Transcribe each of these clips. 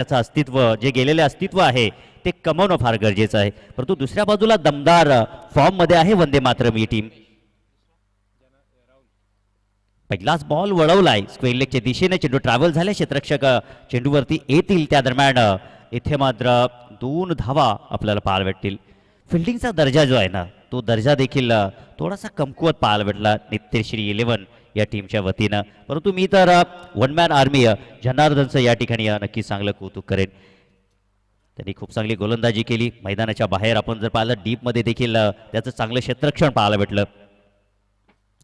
त्याचं अस्तित्व जे गेलेले अस्तित्व आहे ते कमवणं फार गरजेचं आहे. परंतु दुसऱ्या बाजूला दमदार फॉर्म मध्ये आहे वंदे मातरम ही टीम. पहिलाच बॉल वळवलाय स्क्वेअर लेगच्या दिशेने, चेंडू ट्रॅव्हल झाले, क्षेत्ररक्षक चेंडूवरती येतील. त्या दरम्यान इथे मात्र 2 धावा आपल्याला पाहायला भेटतील. फिल्डिंगचा दर्जा जो आहे ना तो दर्जा देखील थोडासा कमकुवत पाहायला भेटला नित्यश्री 11 या टीमच्या वतीनं. परंतु मी तर वन मॅन आर्मी जनार्दनचं या ठिकाणी नक्की चांगलं कौतुक करेन. त्यांनी खूप चांगली गोलंदाजी केली. मैदानाच्या बाहेर आपण जर पाहिलं डीपमध्ये देखील त्याचं चांगलं क्षेत्ररक्षण पाहायला भेटलं.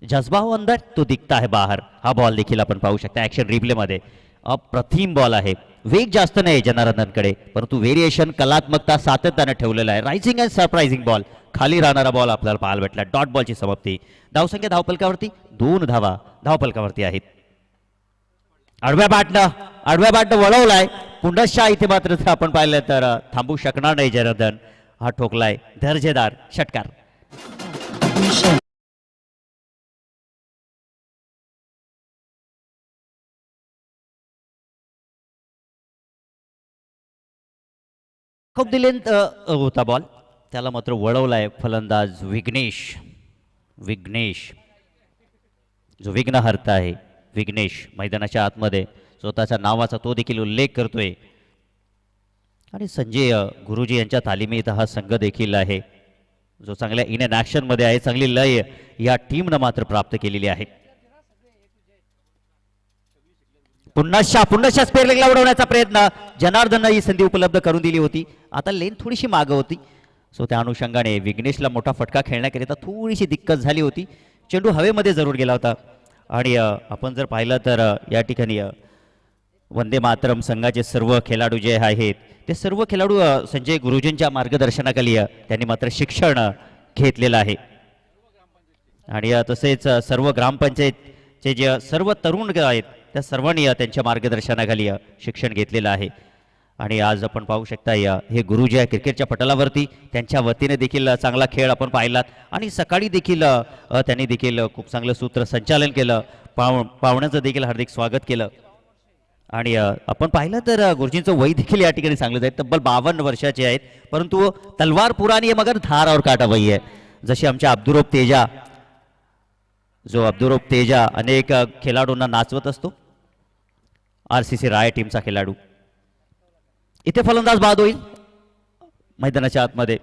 जज्बा हो अंदर तो दिखता है बाहर, हा बॉल देखील आपण पाहू शकता ऍक्शन रिप्लेमध्ये. अप्रतिम बॉल आहे. वेग जास्त नाही जनार्दनकडे, परंतु व्हेरिएशन कलात्मकता सातत्यानं ठेवलेला आहे. रायझिंग अँड सरप्रायझिंग बॉल, खाली राहणारा बॉल आपल्याला पाहायला भेटला. डॉट बॉलची समाप्ती. धावसंख्या धावपलकावरती 2 धावा धावपलकावरती आहेत. आडव्या बॅटनं वळवलाय पुंडशा. इथे मात्र आपण पाहिलं तर थांबू शकणार नाही जनार्दन. हा ठोकलाय दर्जेदार षटकार. खूप दिलेंत होता बॉल, त्याला मात्र वळवलाय फलंदाज विघ्नेश जो विघ्नहर्ता आहे. विघ्नेश मैदानाच्या आतमध्ये स्वतःच्या नावाचा तो देखील उल्लेख करतोय. आणि संजय गुरुजी यांच्या तालिमीत हा संघ देखील आहे जो चांगल्या इन एन ॲक्शन मध्ये आहे. चांगली लय या टीमनं मात्र प्राप्त केलेली आहे. पुन्हा स्पेअर लेगला उडवण्याचा प्रयत्न. जनार्दननं ही संधी उपलब्ध करून दिली होती. आता लेन थोडीशी मागं होती, सो त्या अनुषंगाने विघ्नेशला मोठा फटका खेळण्याकरिता थोडीशी दिक्कत झाली होती. चेंडू हवेमध्ये जरूर गेला होता. आणि आपण जर पाहिलं तर या ठिकाणी वंदे मातरम संघाचे सर्व खेळाडू जे आहेत ते सर्व खेळाडू संजय गुरुजींच्या मार्गदर्शनाखाली त्यांनी मात्र शिक्षण घेतलेलं आहे. आणि तसेच सर्व ग्रामपंचायतचे जे सर्व तरुण आहेत त्या सर्वांनी त्यांच्या मार्गदर्शनाखाली शिक्षण घेतलेलं आहे. आणि आज आपण पाहू शकता हे गुरुजी आहे क्रिकेटच्या पटलावरती. त्यांच्या वतीने देखील चांगला खेळ आपण पाहिलात. आणि सकाळी देखील त्यांनी देखील खूप चांगलं सूत्रसंचालन केलं. पाहुण्यांचं देखील हार्दिक स्वागत केलं. आणि आपण पाहिलं तर गुरुजींचं वय देखील या ठिकाणी चांगलंच आहे. तब्बल 52 वर्षाचे आहेत, परंतु तलवार पुरानी आहे मगर धार और काटा वही आहे. जसे आमच्या अब्दुरोप तेजा अनेक खेळाडूंना नाचवत असतो. RCC राय टीमचा खेळाडू. इथे फलंदाज बाद होईल मैदानाच्या आतमध्ये.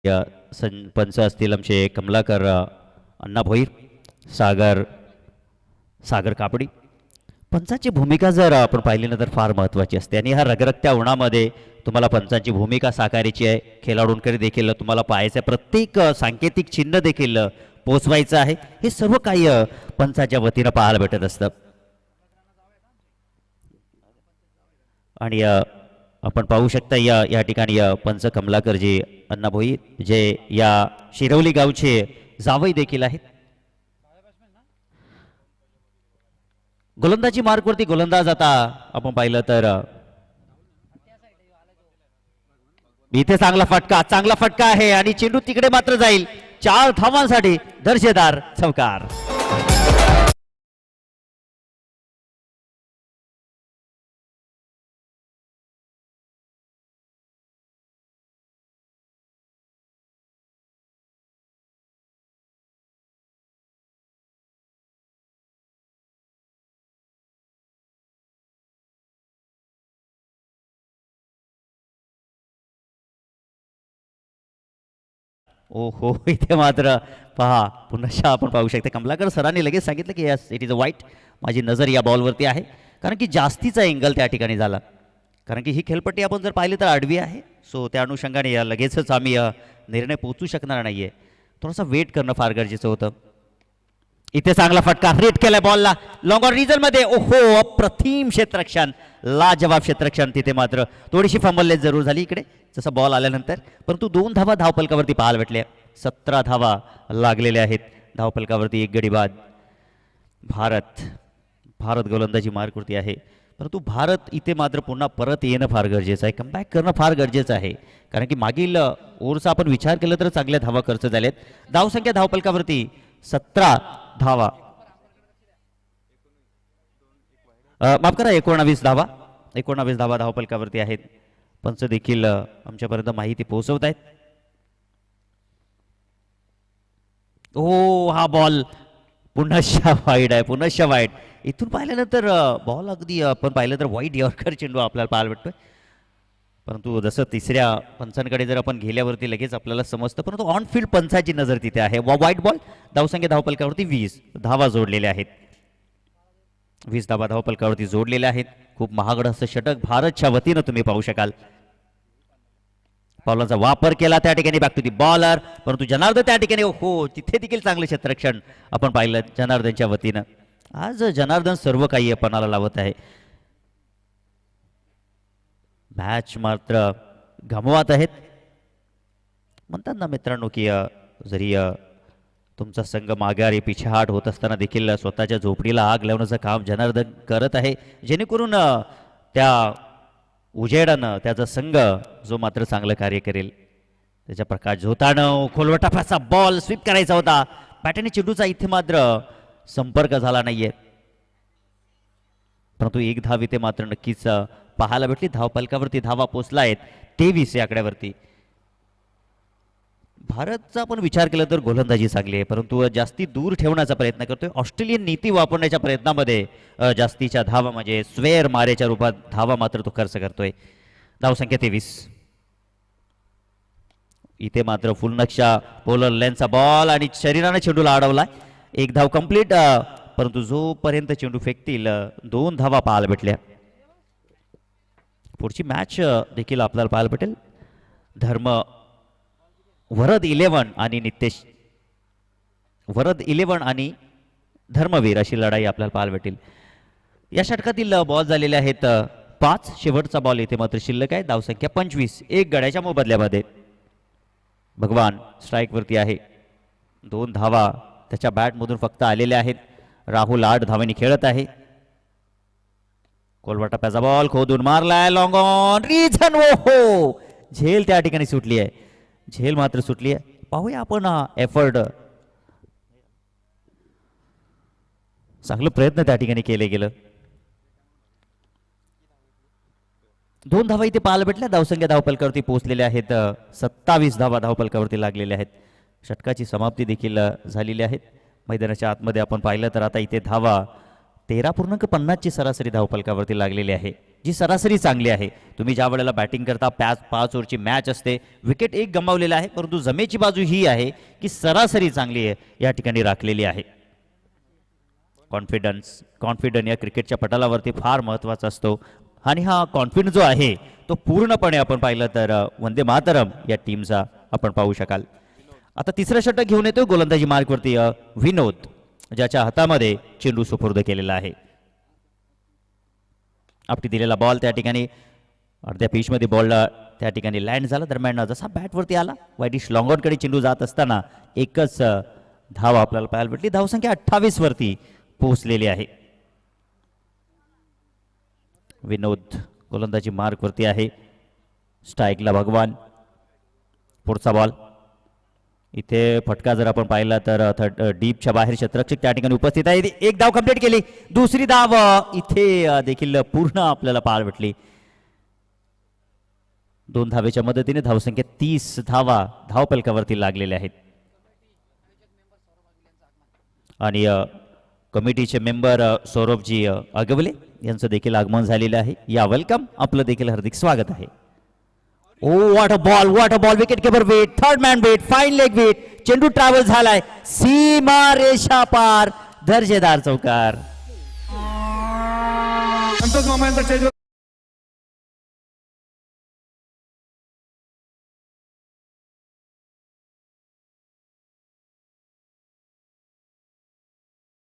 या पंच असतील आमचे कमलाकर अण्णा भोईर, सागर कापडी. पंचांची भूमिका जर आपण पाहिली ना तर फार महत्त्वाची असते. आणि ह्या रगरगत्या उन्हामध्ये तुम्हाला पंचांची भूमिका साकारायची आहे. खेळाडूंकडे देखील तुम्हाला पाहायचं आहे. प्रत्येक सांकेतिक चिन्ह देखील पोचवायचं आहे. हे सर्व काही पंचाच्या वतीनं पाहायला भेटत असतं. आणि आपण पाहू शकता या ठिकाणी पंच कमलाकरजी अण्णा भोईर जे या शिरवली गावचे जावई देखील आहेत. गोलंदाजी मार्कवरती गोलंदाज आता आपण पाहिलं तर इथे चांगला फटका आहे. आणि चेंडू तिकडे मात्र जाईल. 4 धावांसाठी दर्जेदार चौकार. ओहो, इथे मात्र पहा पुन्हा आपण पाहू शकता कमलाकर सरांनी लगेच सांगितलं की यस इट इज अ वाईट. माझी नजर या बॉलवरती आहे कारण की जास्तीचा एंगल त्या ठिकाणी झाला. कारण की ही खेळपट्टी आपण जर पाहिली तर आडवी आहे. सो त्या अनुषंगाने लगेचच आम्ही निर्णय पोहोचू शकणार नाहीये. थोडासा वेट करणं फार गरजेचं होतं. इथे चांगला फटका रेट केलाय बॉलला लॉंग ऑन रिजन मध्ये. ओहो, अप्रतिम क्षेत्ररक्षण, लाजवाब क्षेत्ररक्षण. तिथे मात्र थोडीशी फंबल जरूर झाली इकडे जसा बॉल आल्यानंतर, परंतु 2 धावा धावपलकावरती पाहायला भेटल्या. 17 धावा लागलेल्या आहेत धावपलकावरती. 1 गडी बाद. भारत गोलंदाजी मार्कवरती आहे. परंतु भारत इथे मात्र पुन्हा परत येणं फार गरजेचं आहे, कमबॅक करणं फार गरजेचं आहे. कारण की मागील ओव्हरचा आपण विचार केला तर चांगल्या धावा खर्च झाल्यात. धावसंख्या धावपलकावरती 17 धावा, माफ करा 19 धावा, 19 धावा धावपलकावरती आहेत. पंच देखील आमच्यापर्यंत माहिती पोहोचवत आहेत. ओ हा बॉल पुनश्च वाईड आहे, पुनश्च वाईड. इथून पाहिल्यानंतर बॉल अगदी आपण पाहिलं तर वाईड यॉर्कर चेंडू आपल्याला पाहायला भेटतोय. परंतु जसं तिसऱ्या पंचांकडे जर आपण गेल्यावरती लगेच आपल्याला समजतं, परंतु ऑन फील्ड पंचाची नजर तिथे आहे. वाईट बॉल. धावसंख्या धावपलकावरती 20 धावा जोडलेल्या आहेत. 20 धावा धावपलकावरती जोडलेल्या आहेत. खूप महागड असं षटक भारतच्या वतीनं तुम्ही पाहू शकाल. पावलांचा वापर केला त्या ठिकाणी, बॅक टू दी बॉलर, परंतु जनार्दन त्या ठिकाणी हो तिथे देखील चांगले क्षेत्ररक्षण आपण पाहिलं जनार्दनच्या वतीनं. आज जनार्दन सर्व काही आपणाला लावत आहे. मॅच मात्र गमवत आहेत. म्हणतात ना मित्रांनो की जरी तुमचा संघ माघारी पिछाहाट होत असताना देखील स्वतःच्या झोपडीला आग लावण्याचं काम जनार्दन करत आहे, जेणेकरून त्या उजेडानं त्याचा संघ जो मात्र चांगलं कार्य करेल. त्याच्या प्रकाश झोतानं खोलवटापाचा बॉल स्वीप करायचा होता. बॅटने चेंडूचा इथे मात्र संपर्क झाला नाहीये, परंतु एक धाव इथे मात्र नक्कीच पाहायला भेटली. धावपलकावरती धावा पोचला आहेत 23 या आकड्यावरती. भारतचा आपण विचार केला तर गोलंदाजी चांगली आहे, परंतु जास्ती दूर ठेवण्याचा प्रयत्न करतोय. ऑस्ट्रेलियन नीती वापरण्याच्या प्रयत्नामध्ये जास्तीच्या धावा म्हणजे स्वेअर मारेच्या रूपात धावा मात्र तो खर्च करतोय. धावसंख्या 23. इथे मात्र फुल नक्षा बॉलर लेनचा बॉल आणि शरीराने चेंडूला अडवला. एक धाव कंप्लीट, परंतु जोपर्यंत चेंडू फेकतील 2 धावा पाहायला भेटल्या. पुढची मॅच देखील आपल्याला पाहायला भेटेल. वरद 11 आणि नितेश, वरद 11 आणि धर्मवीर अशी लढाई आपल्याला पाहायला भेटेल. या षटकातील बॉल झालेले आहेत 5. शेवटचा बॉल इथे मात्र शिल्लक आहे. धावसंख्या 25. एक गड्याच्या मोबदल्यामध्ये. भगवान स्ट्राईक वरती आहे. 2 धावा त्याच्या बॅटमधून फक्त आलेल्या आहेत. राहुल 8 धावांनी खेळत आहे. कोलवाटाप्याचा बॉल खोदून मारलाय, लॉंग ऑन रिझन. हो झेल त्या ठिकाणी सुटली आहे, झेल मात्र सुटली आहे. पाहूया आपण एफर्ट, चांगलं प्रयत्न त्या ठिकाणी केले गेलं. 2 धावा इथे पाहायला भेटल्या. धावसंख्या धावपलकावरती पोहोचलेल्या आहेत 27 धावा धावपलकावरती लागलेल्या आहेत. षटकाची समाप्ती देखील झालेली आहे. मैदानाच्या आतमध्ये आपण पाहिलं तर आता इथे धावा 13.50 ची सरासरी धावपलकावरती लागलेली आहे, जी सरासरी चांगली आहे. तुम्ही ज्या वेळेला बॅटिंग करता 5 ओव्हरची मॅच असते, विकेट एक गमावलेला आहे, परंतु जमेची बाजू ही आहे की सरासरी चांगली आहे या ठिकाणी राखलेली आहे. कॉन्फिडन्स या क्रिकेटच्या पटलावरती फार महत्त्वाचा असतो आणि हा कॉन्फिडन्स जो आहे तो पूर्णपणे आपण पाहिलं तर वंदे मातरम या टीमचा आपण पाहू शकाल. आता तिसरं षटक घेऊन येतो गोलंदाजी मार्कवरती विनोद, ज्याच्या हातामध्ये चेंडू सुपूर्द केलेला आहे. आपटी दिलेला बॉल त्या ठिकाणी अर्ध्या पिचमध्ये बॉल त्या ठिकाणी लँड झाला. दरम्यान जसा बॅटवरती आला वाईडिश लॉंगऑनकडे चेंडू जात असताना एकच धाव आपल्याला पाहायला भेटली. धावसंख्या 28 वरती पोहोचलेली आहे. विनोद गोलंदाजी मार्कवरती आहे. स्ट्राईकला भगवान. पुढचा बॉल इथे फटका जर आपण पाहिला तर डीपच्या बाहेर क्षेत्ररक्षक त्या ठिकाणी उपस्थित आहे. एक धाव कंप्लीट केली. दुसरी धाव इथे देखील पूर्ण आपल्याला पाहायला भेटली. 2 धावेच्या मदतीने धावसंख्या 30 धावा धावपलकावरती लागलेल्या आहेत. आणि कमिटीचे मेंबर सौरभजी आगवले यांचं देखील आगमन झालेलं आहे. या वेलकम, आपलं देखील हार्दिक स्वागत आहे. Oh what a ball, wicket keeper wait, third man wait, fine leg wait, चेंडू ट्रॅव्हल झालाय सीमा रेषा पार, दर्जेदार चौकार. संतोष मामांचा चेंडू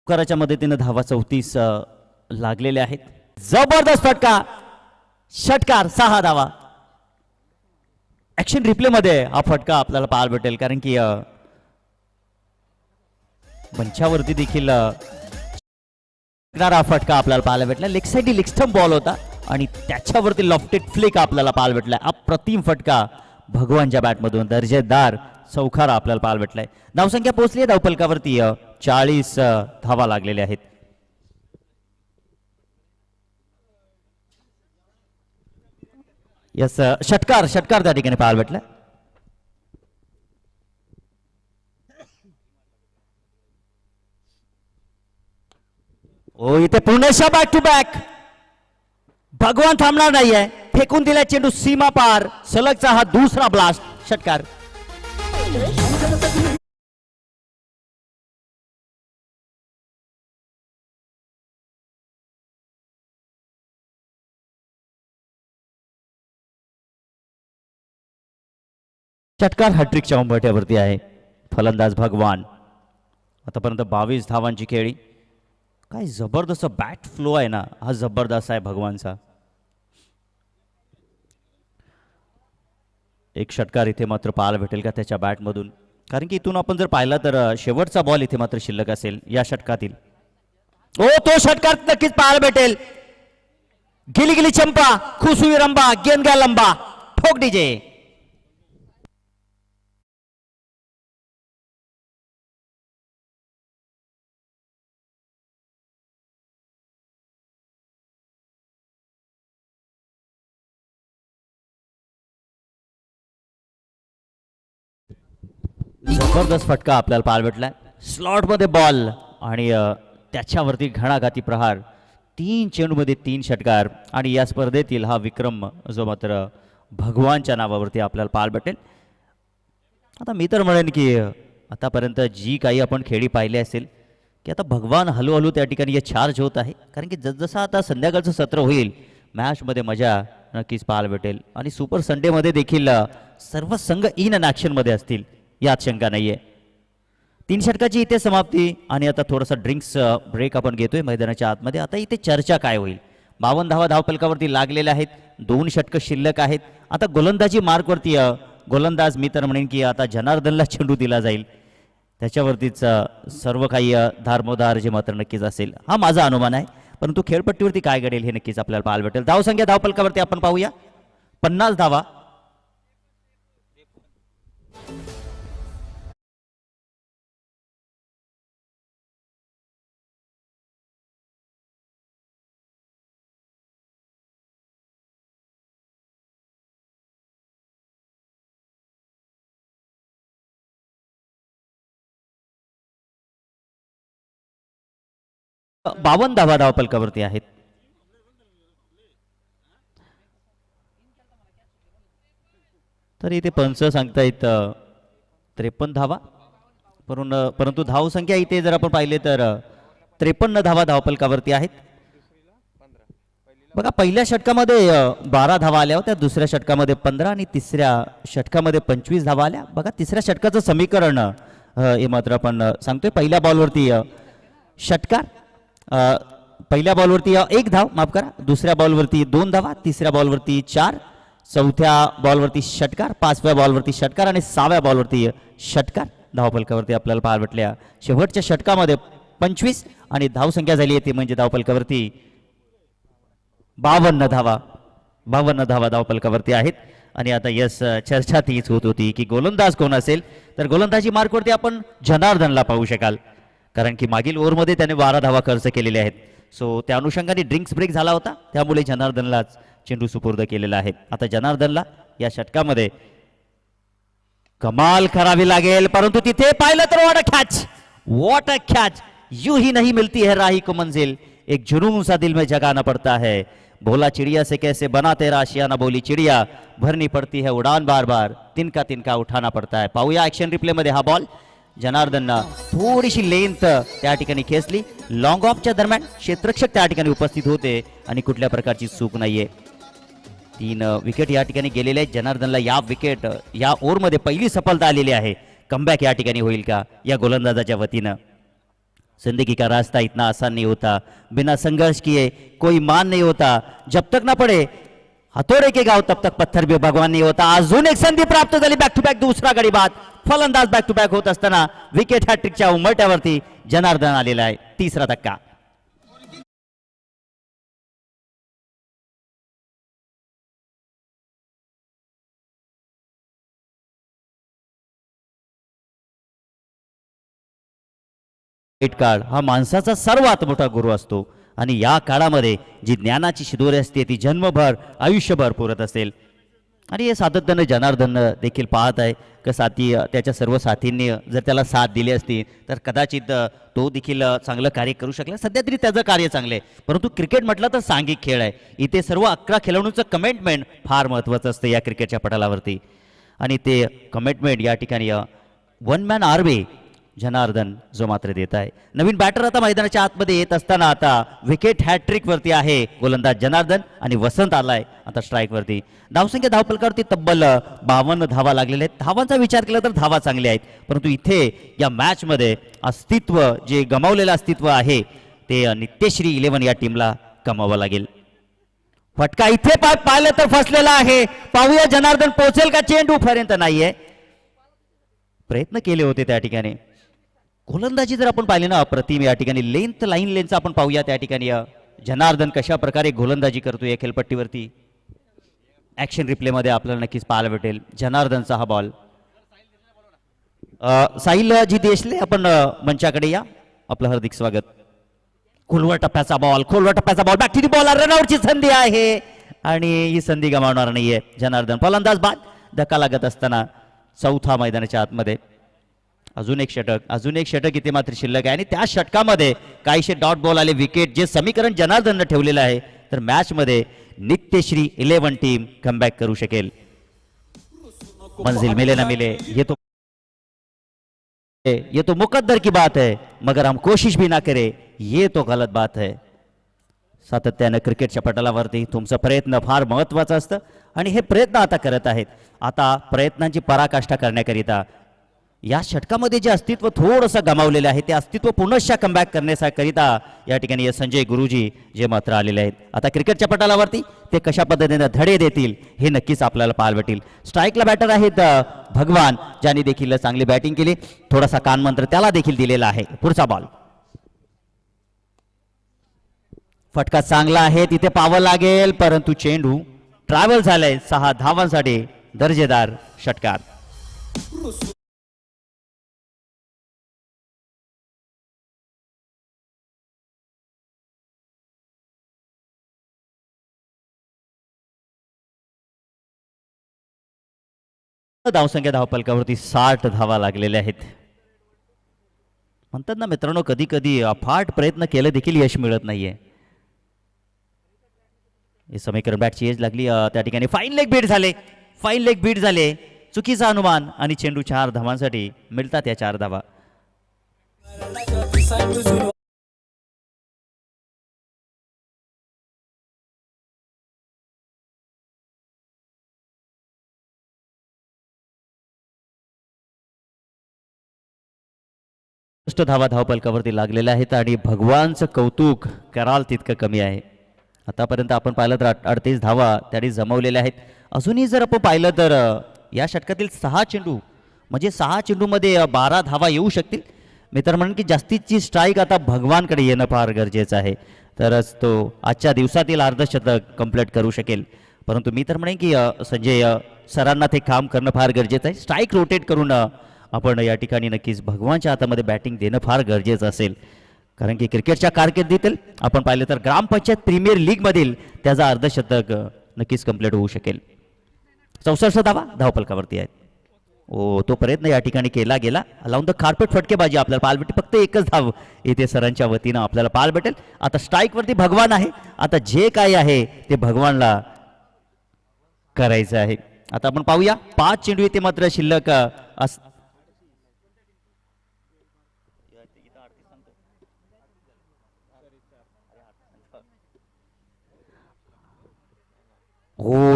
चौकाराच्या मदतीने धावा 34 लागलेले आहेत. जबरदस्त फटका, षटकार, 6 धावा. ऍक्शन रिप्ले मध्ये हा फटका आपल्याला पाहायला भेटेल, कारण की मंचावरती देखील फटका आपल्याला पाहायला भेटला. Leg side leg stump ball होता आणि त्याच्यावरती लॉफ्टेड फ्लिक आपल्याला पाहायला भेटलाय. अप्रतिम फटका भगवानच्या बॅटमधून दर्जेदार चौकार आपल्याला पाहायला भेटलाय. धावसंख्या पोहोचली आहे धावफलकावरती 40 धावा लागलेल्या आहेत. यस षटकार त्या ठिकाणी पाहायला भेटला. ओ इथे पुन्हा बॅक टू बॅक. भगवान थांबणार नाहीये. फेकून दिला चेंडू सीमा पार. सलगचा हा दुसरा ब्लास्ट. षटकार. षटकार हॅट्रिकच्या उंबरठ्यावरती आहे. फलंदाज भगवान. आतापर्यंत 22 धावांची खेळी. काय जबरदस्त बॅट फ्लो आहे ना, हा जबरदस्त आहे भगवानचा. एक षटकार इथे मात्र पाहायला भेटेल का त्याच्या बॅटमधून, कारण की इथून आपण जर पाहिला तर शेवटचा बॉल इथे मात्र शिल्लक असेल या षटकातील. ओ तो षटकार नक्कीच पाहायला भेटेल. गिली गिली चंपा खुसुई रंबा गेंद गया लंबा. ठोक डीजे. जबरदस्त फटका आपल्याला पाहायला भेटलाय. स्लॉट मध्ये बॉल आणि त्याच्यावरती घणाघाती प्रहार. 3 चेंडूमध्ये 3 षटकार आणि या स्पर्धेतील हा विक्रम जो मात्र भगवानच्या नावावरती आपल्याला पाहायला भेटेल. आता मी तर म्हणेन की आतापर्यंत जी काही आपण खेळी पाहिली असेल की आता भगवान हळूहळू त्या ठिकाणी चार्ज होत आहे, कारण की जसजसं आता संध्याकाळचं सत्र होईल मॅचमध्ये मजा नक्कीच पाहायला भेटेल. आणि सुपर संडेमध्ये देखील सर्व संघ इन अँड ॲक्शनमध्ये असतील यात शंका नाहीये. 3 षटकाची इथे समाप्ती आणि आता थोडासा ड्रिंक्स ब्रेक आपण घेतोय मैदानाच्या आतमध्ये. आता इथे चर्चा काय होईल. 52 धावा धावफलकावरती लागलेल्या आहेत. 2 षटकं शिल्लक आहेत. आता गोलंदाजी मार्कवरती गोलंदाज मी तर म्हणेन की आता जनार्दनला चेंडू दिला जाईल. त्याच्यावरतीच सर्व काही धारमोधार जे मात्र नक्कीच असेल हा माझा अनुमान आहे. परंतु खेळपट्टीवरती काय घडेल हे नक्कीच आपल्याला पाहायला भेटेल. धावसंख्या धावफलकावरती आपण पाहूया. 50 धावा. बावन धावा धावफलकावरती आहेत. तर इथे पंच सांगतायत 53 धावा, परंतु धावसंख्या इथे जर आपण पाहिले तर 53 धावा धावफलकावरती आहेत. बघा पहिल्या षटकामध्ये 12 धावा आल्या होत्या, दुसऱ्या षटकामध्ये 15 आणि तिसऱ्या षटकामध्ये 25 धावा आल्या. बघा तिसऱ्या षटकाचं समीकरण हे मात्र आपण सांगतोय. पहिल्या बॉलवरती षटकार, पहिल्या बॉलवरती 1 धाव, माफ करा, दुसऱ्या बॉलवरती 2 धावा, तिसऱ्या बॉलवरती 4, चौथ्या बॉलवरती षटकार, 5व्या बॉलवरती षटकार आणि 6व्या बॉलवरती षटकार. धावफलकावरती आपल्याला पाहायला भेटल्या शेवटच्या षटकामध्ये 25 आणि धावसंख्या झाली आहे ती म्हणजे धावफलकावरती 52 धावा. 52 धावा धावफलकावरती आहेत. आणि आता यस चर्चा तीच होत होती की गोलंदाज कोण असेल, तर गोलंदाजी मार्कवरती आपण जनार्दनला पाहू शकाल, कारण की मागील ओव्हरमध्ये त्याने 12 धावा खर्च केलेले आहेत. सो त्या अनुषंगाने ड्रिंक्स ब्रेक झाला होता, त्यामुळे जनार्दनलाच चेंडू सुपूर्द केलेला आहे. आता जनार्दनला या षटकामध्ये कमाल करावी लागेल, परंतु तिथे पाहिलं तर व्हाट अ कॅच. यूं ही नहीं मिलती है राही को मंजिल, एक जुनून सा दिल में जगाना पड़ता है. बोला चिड़िया से कैसे बना तेरा आशियाना, बोली चिड़िया भरनी पड़ती है उड़ान बार बार, तिनका तिनका उठाना पड़ता है. पाहूया ऍक्शन रिप्ले मध्ये हा बॉल. जनार्दननं थोडीशी लेंथ त्या ठिकाणी खेचली. लॉंग ऑफच्या दरम्यान क्षेत्ररक्षक त्या ठिकाणी उपस्थित होते आणि कुठल्या प्रकारची चूक नाहीये. 3 विकेट या ठिकाणी गेलेले आहेत. जनार्दनला या ओव्हरमध्ये पहिली सफलता आलेली आहे. कमबॅक या ठिकाणी होईल का या गोलंदाजाच्या वतीनं. जिंदगी का रास्ता इतना आसान नहीं होता, बिना संघर्ष किए कोई मान नहीं होता, जब तक ना पड़े हथौड़े के गाव तब तक पत्थर भी भगवान नहीं होता. अजून एक संधी प्राप्त झाली. बॅक टू बॅक दुसरा गडी बाद. फलंदाज बॅक टू बॅक होत असताना विकेट हॅट्रिकच्या उंबरठ्यावरती जनार्दन आलेला आहे. 3रा धक्का. वाईट काळ हा माणसाचा सर्वात मोठा गुरु असतो आणि या काळामध्ये जी ज्ञानाची शिदोरी असते ती जन्मभर आयुष्यभर पुरत असेल. आणि हे सातत्यानं जनार्दन देखील पाहत आहे की त्याच्या सर्व साथींनी जर त्याला साथ दिली असती तर कदाचित तो देखील चांगलं कार्य करू शकला. सध्या तरी त्याचं कार्य चांगलं आहे, परंतु क्रिकेट म्हटलं तर सांघिक खेळ आहे. इथे सर्व 11 खेळाडूंचं कमिटमेंट फार महत्त्वाचं असतं या क्रिकेटच्या पटलावरती. आणि ते कमिटमेंट या ठिकाणी वन मॅन आर्मी जनार्दन जो मात्र देत आहे. नवीन बॅटर आता मैदानाच्या आतमध्ये येत असताना आता विकेट हॅट्रिक वरती आहे गोलंदाज जनार्दन आणि वसंत आलाय आता स्ट्राईक वरती. धावसंख्या धावपलकावरती तब्बल 52 धावा लागलेल्या आहेत. धावांचा विचार केला तर धावा चांगल्या आहेत, परंतु इथे या मॅच मध्ये अस्तित्व जे गमावलेलं अस्तित्व आहे ते नित्यश्री 11 या टीमला कमावं लागेल. फटका इथे पाहिलं तर फसलेला आहे. पाहूया जनार्दन पोहोचेल का. चेंडू पर्यंत नाहीये, प्रयत्न केले होते त्या ठिकाणी. गोलंदाजी जर आपण पाहिली ना अप्रतिम या ठिकाणी. लाईन लेनचा आपण पाहूया त्या ठिकाणी जनार्दन कशा प्रकारे गोलंदाजी करतो या खेळपट्टीवरती. ऍक्शन रिप्ले मध्ये आपल्याला नक्कीच पाहायला भेटेल जनार्दनचा हा बॉल. साहिल जी देशले आपण मंचाकडे या, आपलं हार्दिक स्वागत. खोलवर टप्प्याचा ball back to the ball. रनआउटची संधी आहे आणि ही संधी गमावणार नाहीये जनार्दन. फलंदाज बाद. धक्का लागत असताना चौथा मैदानाच्या आतमध्ये अजून एक षटक इथे मात्र शिल्लक आहे आणि त्या षटकामध्ये काहीशे डॉट बॉल आले. विकेट जे समीकरण जनार्दननं ठेवलेलं आहे तर मॅच मध्ये नित्यश्री 11 टीम कमबॅक करू शकेल. मंजिल मिले ना मिले ये तो मुकद्दर की बात है, मगर हम कोशिश भी ना करे ये तो गलत बात है. सातत्यानं क्रिकेटच्या पटलावरती तुमचा प्रयत्न फार महत्त्वाचा असतं आणि हे प्रयत्न आता करत आहेत. आता प्रयत्नांची पराकाष्ठा करण्याकरिता या षटकामध्ये जे अस्तित्व थोडंसं गमावलेलं आहे ते अस्तित्व पुनश्च कमबॅक करण्याकरिता या ठिकाणी संजय गुरुजी जे मात्र आलेले आहेत. आता क्रिकेटच्या पटलावरती ते कशा पद्धतीने धडे देतील हे नक्कीच आपल्याला पाहायला भेटेल. स्ट्राईकला बॅटर आहेत भगवान, ज्यांनी देखील चांगली बॅटिंग केली. थोडासा कानमंत्र त्याला देखील दिलेला आहे. पुढचा बॉल. फटका चांगला आहे, तिथे पावं लागेल, परंतु चेंडू ट्रॅव्हल झालाय. 6 धावांसाठी दर्जेदार षटकार. धावसंख्या धावपलकावरती 60 धावा लागलेल्या आहेत. म्हणतात ना मित्रांनो, कधी कधी अफाट प्रयत्न केले देखील यश मिळत नाहीये. हे समीकरण बॅटची एज लागली त्या ठिकाणी. फाईन लेग बीट झाले. चुकीचा अनुमान आणि चेंडू 4 धावांसाठी मिळतात या 4 धावा. धावा धावपलकावरती लागलेल्या आहेत आणि भगवानचं कौतुक कराल तितकं कमी आहे. आतापर्यंत आपण पाहिलं तर 38 धावा त्यांनी जमवलेल्या आहेत. अजूनही जर आपण पाहिलं तर या षटकातील 6 चेंडू म्हणजे 6 चेंडूमध्ये 12 धावा येऊ शकतील. मित्र म्हणून की जास्तीची स्ट्राईक आता भगवानकडे येणं फार गरजेचं आहे, तरच तो आजच्या दिवसातील अर्धशतक कंप्लीट करू शकेल. परंतु मी तर म्हणेन की संजय सरांना ते काम करणं फार गरजेचं आहे. स्ट्राईक रोटेट करून आपण या ठिकाणी नक्कीच भगवानच्या हातामध्ये बॅटिंग देणं फार गरजेचं असेल. कारण की क्रिकेटच्या कारकिर्दीतील आपण पाहिलं तर ग्रामपंचायत प्रीमियर लीगमधील त्याचा अर्धशतक नक्कीच कंप्लीट होऊ शकेल. 64 धावा धावपलकावरती आहेत. तो प्रयत्न या ठिकाणी केला गेला. लावून द कार्पेट फटकेबाजी आपल्याला पाहायला भेटेल. फक्त एकच धाव इथे सरांच्या वतीनं आपल्याला पाहायला भेटेल. आता स्ट्राईकवरती भगवान आहे. आता जे काय आहे ते भगवानला करायचं आहे. आता आपण पाहूया 5 चेंडू इथे मात्र शिल्लक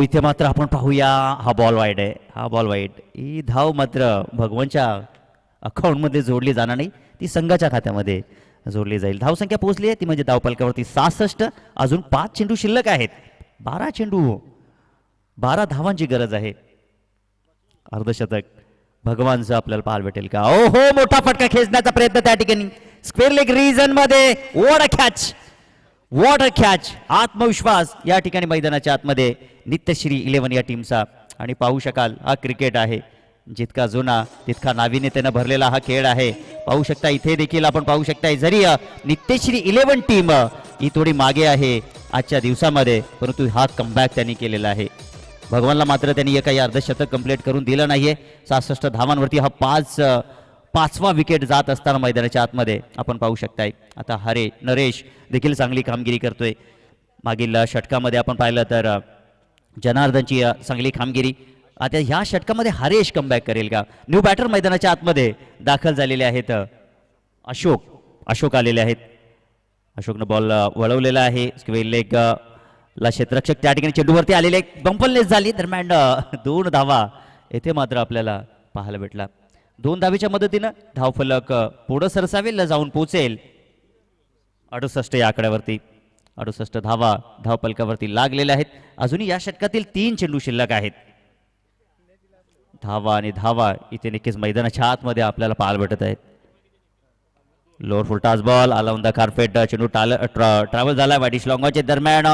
इथे मात्र आपण पाहूया हा बॉल वाईड आहे. ही धाव मात्र भगवानच्या अकाउंटमध्ये जोडली जाणार नाही, ती संघाच्या खात्यामध्ये जोडली जाईल. धावसंख्या पोहोचली आहे ती म्हणजे धावपलकावरती 66. अजून 5 चेंडू शिल्लक आहेत. 12 चेंडू 12 धावांची गरज आहे. अर्धशतक भगवानचं आपल्याला पाहायला भेटेल का. मोठा फटका खेचण्याचा प्रयत्न त्या ठिकाणी स्क्वेअर लेग रिजन मध्ये. What a catch. आत्मविश्वास या ठिकाणी मैदानाच्या आतमध्ये नित्यश्री 11 या टीमचा. आणि पाहू शकाल हा क्रिकेट आहे. जितका जुना तितका नाविन्यतेने भरलेला हा खेळ आहे. पाहू शकता इथे देखील आपण पाहू शकता जरी नित्यश्री 11 टीम ही थोडी मागे आहे आजच्या दिवसामध्ये, परंतु हा कमबॅक त्यांनी केलेला आहे. भगवानला मात्र त्यांनी एकाही अर्धशतक कंप्लीट करून दिलं नाहीये. 66 धावांवरती हा पाचवा विकेट जात असताना मैदानाच्या आतमध्ये आपण पाहू शकताय. आता नरेश देखील चांगली कामगिरी करतोय. मागील षटकामध्ये आपण पाहिलं तर जनार्दनची चांगली कामगिरी. आता ह्या षटकामध्ये हरेश कमबॅक करेल का? न्यू बॅटर मैदानाच्या आतमध्ये दाखल झालेले आहेत. अशोक आलेले आहेत. अशोकनं बॉल वळवलेला आहे. स्क्वेअर लेग ला क्षेत्ररक्षक त्या ठिकाणी चेंडूवरती आलेले बंपलनेस झाली. दरम्यान 2 धावा येथे मात्र आपल्याला पाहायला भेटला. 2 धावेच्या मदतीनं धावफलक पुढं सरसावेल जाऊन पोहोचेल 68 या आकड्यावरती. 68 धावा धावफलकावरती लागलेल्या आहेत. अजूनही या षटकातील 3 चेंडू शिल्लक आहेत. धावा आणि धावा इथे नक्कीच मैदानाच्या आतमध्ये आपल्याला पाहायला भेटत आहेत. लोअर फुल टॉस बॉल आला ऑन द कार्पेट. चेंडू ट्रॅव्हल झाला वाईडिश लॉंगॉनच्या दरम्यान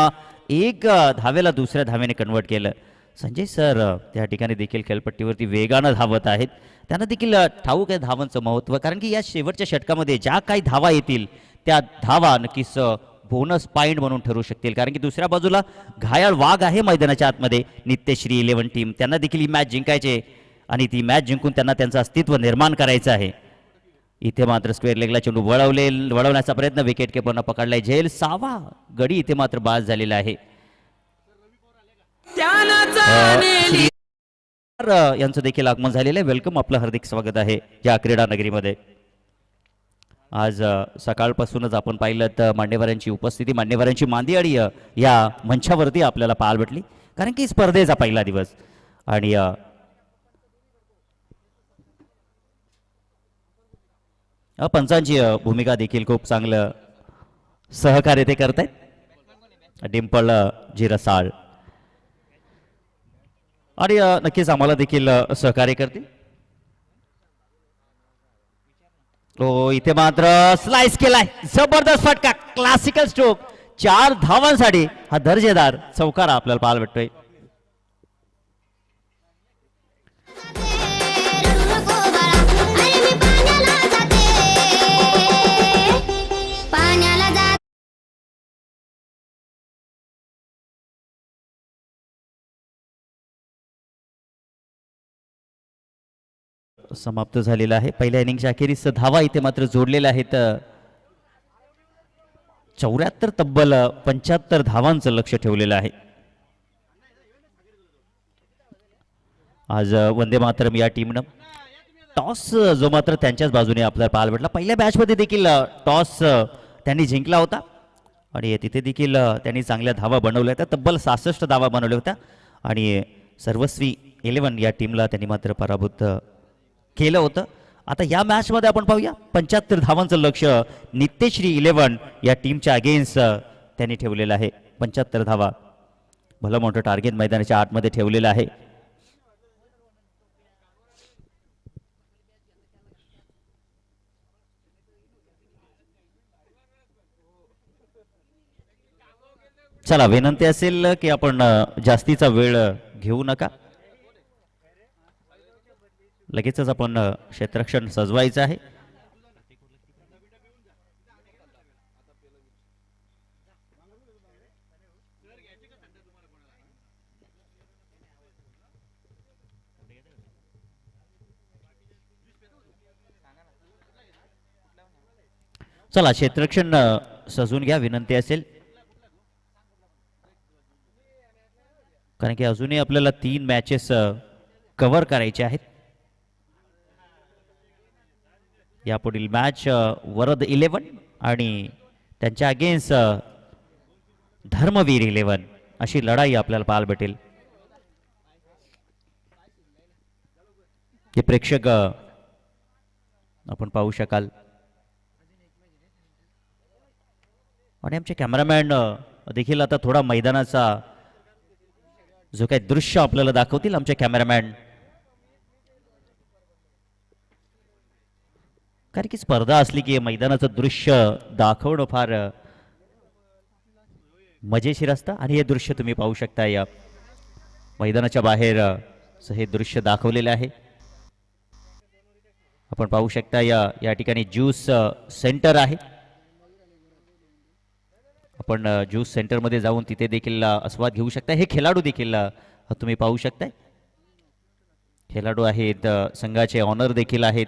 1 धावेला दुसऱ्या धावेने कन्वर्ट केलं. संजय सर त्या ठिकाणी देखील खेळपट्टीवरती वेगानं धावत आहेत. त्यांना देखील ठाऊक आहे धावांचं महत्त्व, कारण की या शेवटच्या षटकामध्ये ज्या काही धावा येतील त्या धावा नक्कीच बोनस पॉईंट म्हणून ठरू शकतील. कारण की दुसऱ्या बाजूला घायाळ वाघ आहे मैदानाच्या आतमध्ये. नित्यश्री 11 टीम त्यांना देखील ही मॅच जिंकायचे आणि ती मॅच जिंकून त्यांना त्यांचं अस्तित्व निर्माण करायचं आहे. इथे मात्र स्क्वेअर लेगला चेंडू वळवण्याचा प्रयत्न विकेट किपरनं पकडलाय. झेल 6वा गडी इथे मात्र बाद झालेला आहे. यांचं देखील आगमन झालेलं आहे. वेलकम, आपलं हार्दिक स्वागत आहे या क्रीडा नगरीमध्ये. आज सकाळपासूनच आपण पाहिलं तर मान्यवरांची उपस्थिती, मान्यवरांची मांदियाळी या मंचावरती आपल्याला पाहायला भेटली, कारण की स्पर्धेचा पहिला दिवस आणि पंचांची भूमिका देखील खूप चांगलं सहकार्य ते करत आहेत. डिंपल जिरसाळ आणि नक्कीच आम्हाला देखील सहकार्य करतील. तो इथे मात्र स्लाइस केलाय, जबरदस्त फटका, क्लासिकल स्ट्रोक. 4 धावांसाठी हा दर्जेदार चौकार आपल्याला पाहायला भेटतोय. समाप्त झालेला आहे. पहिल्या इनिंगच्या अखेरीस धावा इथे मात्र जोडलेल्या आहेत. 74 तब्बल 75 धावांचं लक्ष ठेवलेलं आहे. आज वंदे मातरम या टीमनं टॉस जो मात्र त्यांच्याच बाजूने आपल्याला पाहायला भेटला. पहिल्या मॅचमध्ये देखील टॉस त्यांनी जिंकला होता आणि तिथे देखील त्यांनी चांगल्या धावा बनवल्या होत्या. तब्बल 66 धावा बनवल्या होत्या आणि सर्वस्वी 11 या टीमला त्यांनी मात्र पराभूत केलं होतं. आता या मॅचमध्ये आपण पाहूया 75 धावांचं लक्ष नित्यश्री 11 या टीमच्या अगेन्स्ट त्यांनी ठेवलेलं आहे. 75 धावा, भलं मोठं टार्गेट मैदानाच्या आतमध्ये ठेवलेलं आहे. चला, विनंती असेल की आपण जास्तीचा वेळ घेऊ नका. लगेचच आपण क्षेत्ररक्षण सजवायचं आहे. चला, क्षेत्ररक्षण सजून घ्या, विनंती असेल, कारण की अजूनही आपल्याला 3 मॅचेस कव्हर करायचे आहेत. यापुढील मॅच वरद 11 आणि त्यांच्या अगेन्स्ट धर्मवीर 11 अशी लढाई आपल्याला पाहायला भेटेल. हे प्रेक्षक आपण पाहू शकाल आणि आमचे कॅमेरामॅन देखील आता थोडा मैदानाचा जो काही दृश्य आपल्याला दाखवतील आमचे कॅमेरामॅन, कारण की स्पर्धा असली की मैदानाचं दृश्य दाखवणं फार मजेशीर असतं आणि हे दृश्य तुम्ही पाहू शकता. या मैदानाच्या बाहेर हे दृश्य दाखवलेले आहे. आपण पाहू शकता या ठिकाणी ज्यूस सेंटर आहे. आपण ज्यूस सेंटरमध्ये जाऊन तिथे देखील आस्वाद घेऊ शकता. हे खेळाडू देखील तुम्ही पाहू शकताय. खेळाडू आहेत, संघाचे ऑनर देखील आहेत.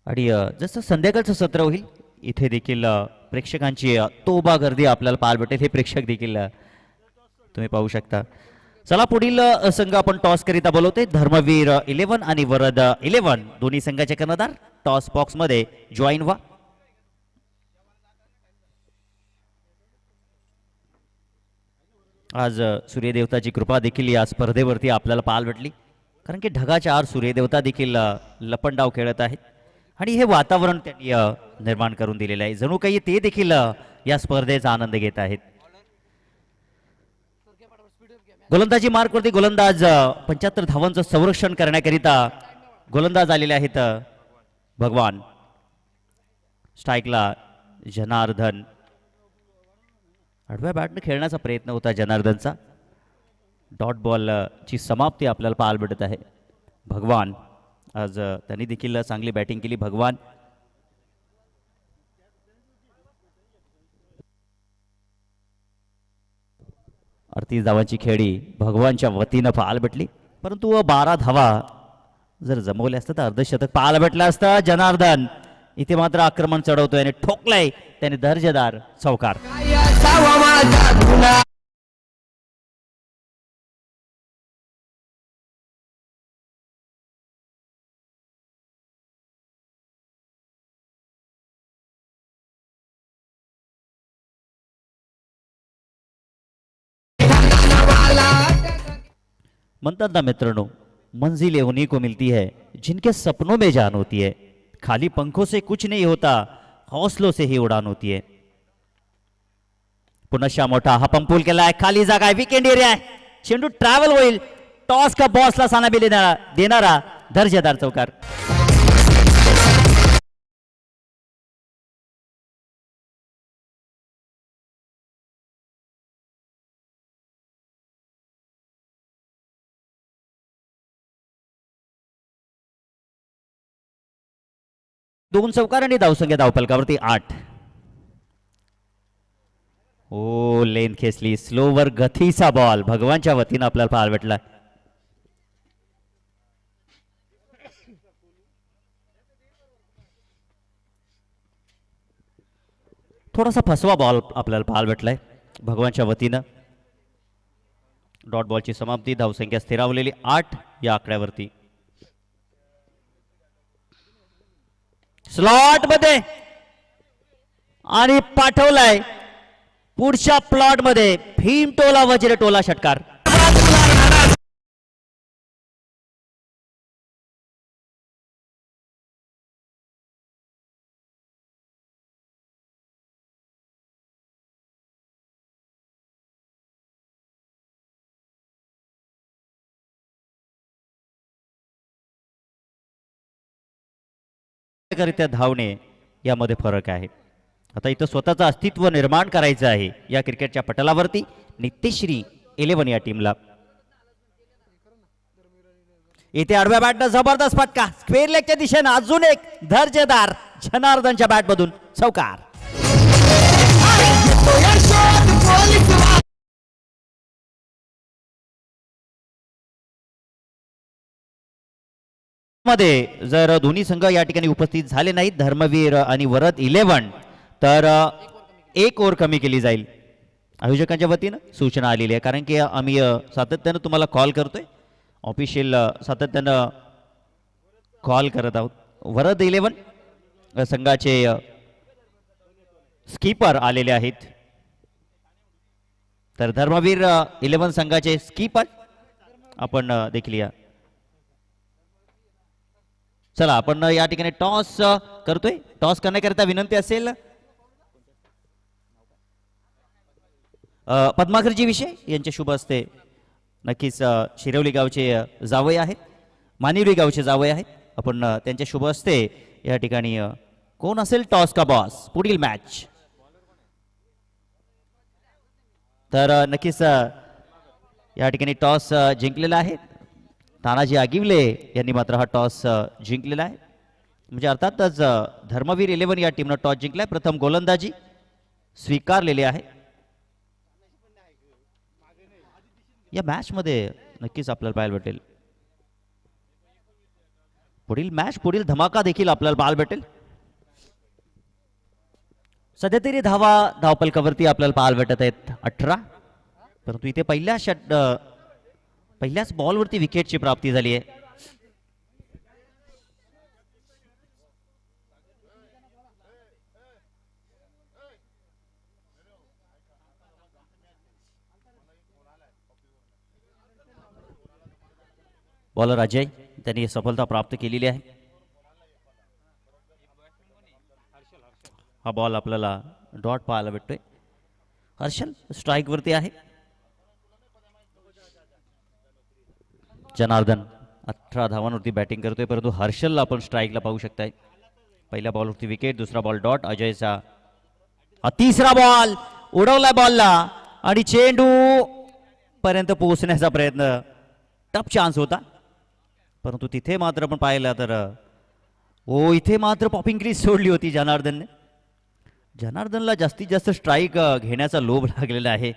आणि जसं संध्याकाळचं सत्र होईल इथे देखील प्रेक्षकांची तोबा गर्दी आपल्याला पाहायला भेटेल. हे प्रेक्षक देखील तुम्ही पाहू शकता. चला पुढील संघ आपण टॉस करिता बोलवते. धर्मवीर 11 आणि वरद 11 दोन्ही संघाचे कर्णधार टॉस बॉक्स मध्ये जॉईन व्हा. आज सूर्यदेवताची कृपा देखील या स्पर्धेवरती आपल्याला पाहायला भेटली, कारण की ढगाच्या आड सूर्यदेवता देखील लपंडाव खेळत आहेत आणि हे वातावरण त्यांनी निर्माण करून दिलेलं आहे. जणू काही ते देखील या स्पर्धेचा आनंद घेत आहेत. गोलंदाजी मार्कवरती गोलंदाज 75 धावांचं संरक्षण करण्याकरिता गोलंदाज आलेले आहेत भगवान. स्ट्राईकला जनार्दन. आडव्या बॅटने खेळण्याचा प्रयत्न होता जनार्दनचा. डॉट बॉल ची समाप्ती आपल्याला पाहायला भेटत आहे. भगवान आज त्यांनी देखील चांगली बॅटिंग केली. भगवान 38 धावांची खेळी भगवानच्या वतीनं पाहायला भेटली, परंतु 12 धावा जर जमवल्या असतं तर अर्धशतक पाहायला भेटलं असतं. जनार्दन इथे मात्र आक्रमण चढवतोय आणि ठोकलाय त्याने दर्जेदार चौकार. म्हणतात ना मित्रांनो, मंजिल उन्हीं को मिलती है जिनके सपनों में जान होती है. खाली पंखों से कुछ नहीं होता, हौसलों से ही उड़ान होती है. पुनश्चा मोठा हा पंपूल केला आहे. खाली जागा आहे, विकेंड एरिया आहे. चेंडू ट्रॅव्हल होईल. टॉस का बॉसला सानाबी देणारा दर्जेदार चौकार. दोन चौकार आणि धावसंख्या धावफलकावरती 8. ओ लेन खेचली. स्लोवर गतीचा बॉल भगवानच्या वतीनं आपल्याला पाहायला भेटला. थोडासा फसवा बॉल आपल्याला पाहायला भेटलाय भगवानच्या वतीनं. डॉट बॉलची समाप्ती. धावसंख्या स्थिरावलेली 8 या आकड्यावरती. स्लॉट मध्ये आणि पाठवलाय पुढच्या प्लॉट मध्ये. भीमटोला वज्रटोला षटकार. करित्या धावणे यामध्ये फरक आहे. आता इथं स्वतःचं अस्तित्व निर्माण करायचं आहे या क्रिकेटच्या पटलावरती नित्यश्री 11 या टीमला. इथे आडव्या बॅटनं जबरदस्त फटका. स्क्वेअर लेगच्या दिशेनं अजून एक दर्जेदार जनार्दनच्या बॅटमधून चौकार. मध्ये जर दोन्ही संघ या ठिकाणी उपस्थित झाले नाहीत, धर्मवीर आणि वरद 11, तर 1 ओव्हर कमी केली जाईल. आयोजकांच्या वतीनं सूचना आलेली आहे, कारण की आम्ही सातत्यानं तुम्हाला कॉल करतोय. ऑफिशियल सातत्यानं कॉल करत आहोत. वरद 11 संघाचे स्कीपर आलेले आहेत, तर धर्मवीर 11 संघाचे स्कीपर आपण देखील या. चला आपण या ठिकाणी टॉस करतोय. टॉस करण्याकरिता विनंती असेल पद्माकरजी विषय यांचे शुभ असते. नक्कीच शिरवली गावचे जावई आहेत, मानिवली गावचे जावई आहेत. आपण त्यांच्या शुभ असते या ठिकाणी कोण असेल टॉस का बॉस पुढील मॅच. तर नक्कीच या ठिकाणी टॉस जिंकलेला आहे तानाजी आगिवले यांनी मात्र हा टॉस जिंकलेला आहे. म्हणजे अर्थातच धर्मवीर 11 या टीमनं टॉस जिंकलाय. प्रथम गोलंदाजी स्वीकारलेली आहे. या मॅच मध्ये नक्कीच आपल्याला पाहायला भेटेल पुढील मॅच, पुढील धमाका देखील आपल्याला पाहायला भेटेल. सध्या तरी धावा धावपलकावरती आपल्याला पाहायला भेटत आहेत 18, परंतु इथे पहिल्याच बॉलवरती विकेटची प्राप्ती झाली आहे. बॉलर अजय त्यांनी सफलता प्राप्त केलेली आहे. हा बॉल आपल्याला डॉट पाहायला भेटतोय. हर्षल स्ट्राइक वरती आहे. जनार्दन 18 धावांवरती बॅटिंग करतोय, परंतु हर्षलला आपण स्ट्राइकला पाहू शकताय. पहिल्या बॉलवरती विकेट, दुसरा बॉल डॉट. अजयचा तिसरा बॉल उडवलाय बॉलला आणि चेंडू पर्यंत पोहोचण्याचा प्रयत्न. टफ चान्स होता, परंतु तिथे मात्र आपण पाहिलं तर इथे मात्र पॉपिंग क्रीज सोडली होती जनार्दनने. जनार्दनला जास्तीत जास्त स्ट्राईक घेण्याचा लोभ लागलेला आहे,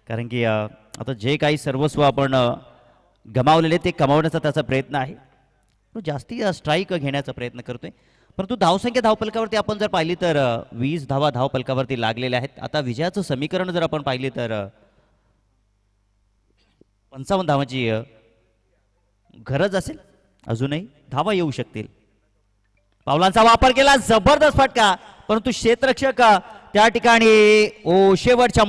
कारण की आता जे काही सर्वस्व आपण गमावलेले ते कमावण्याचा त्याचा प्रयत्न आहे. तो जास्ती स्ट्राईक घेण्याचा प्रयत्न करतोय, परंतु धावसंख्या धावपलकावरती आपण जर पाहिली तर 20 धावा धावपलकावरती लागलेल्या आहेत. आता विजयाचं समीकरण जर आपण पाहिली तर 55 धावांची गरज असेल. अजूनही धावा येऊ शकतील. पावलांचा वापर केला, जबरदस्त फटका, परंतु क्षेत्ररक्षक त्या ठिकाणी शेवटच्या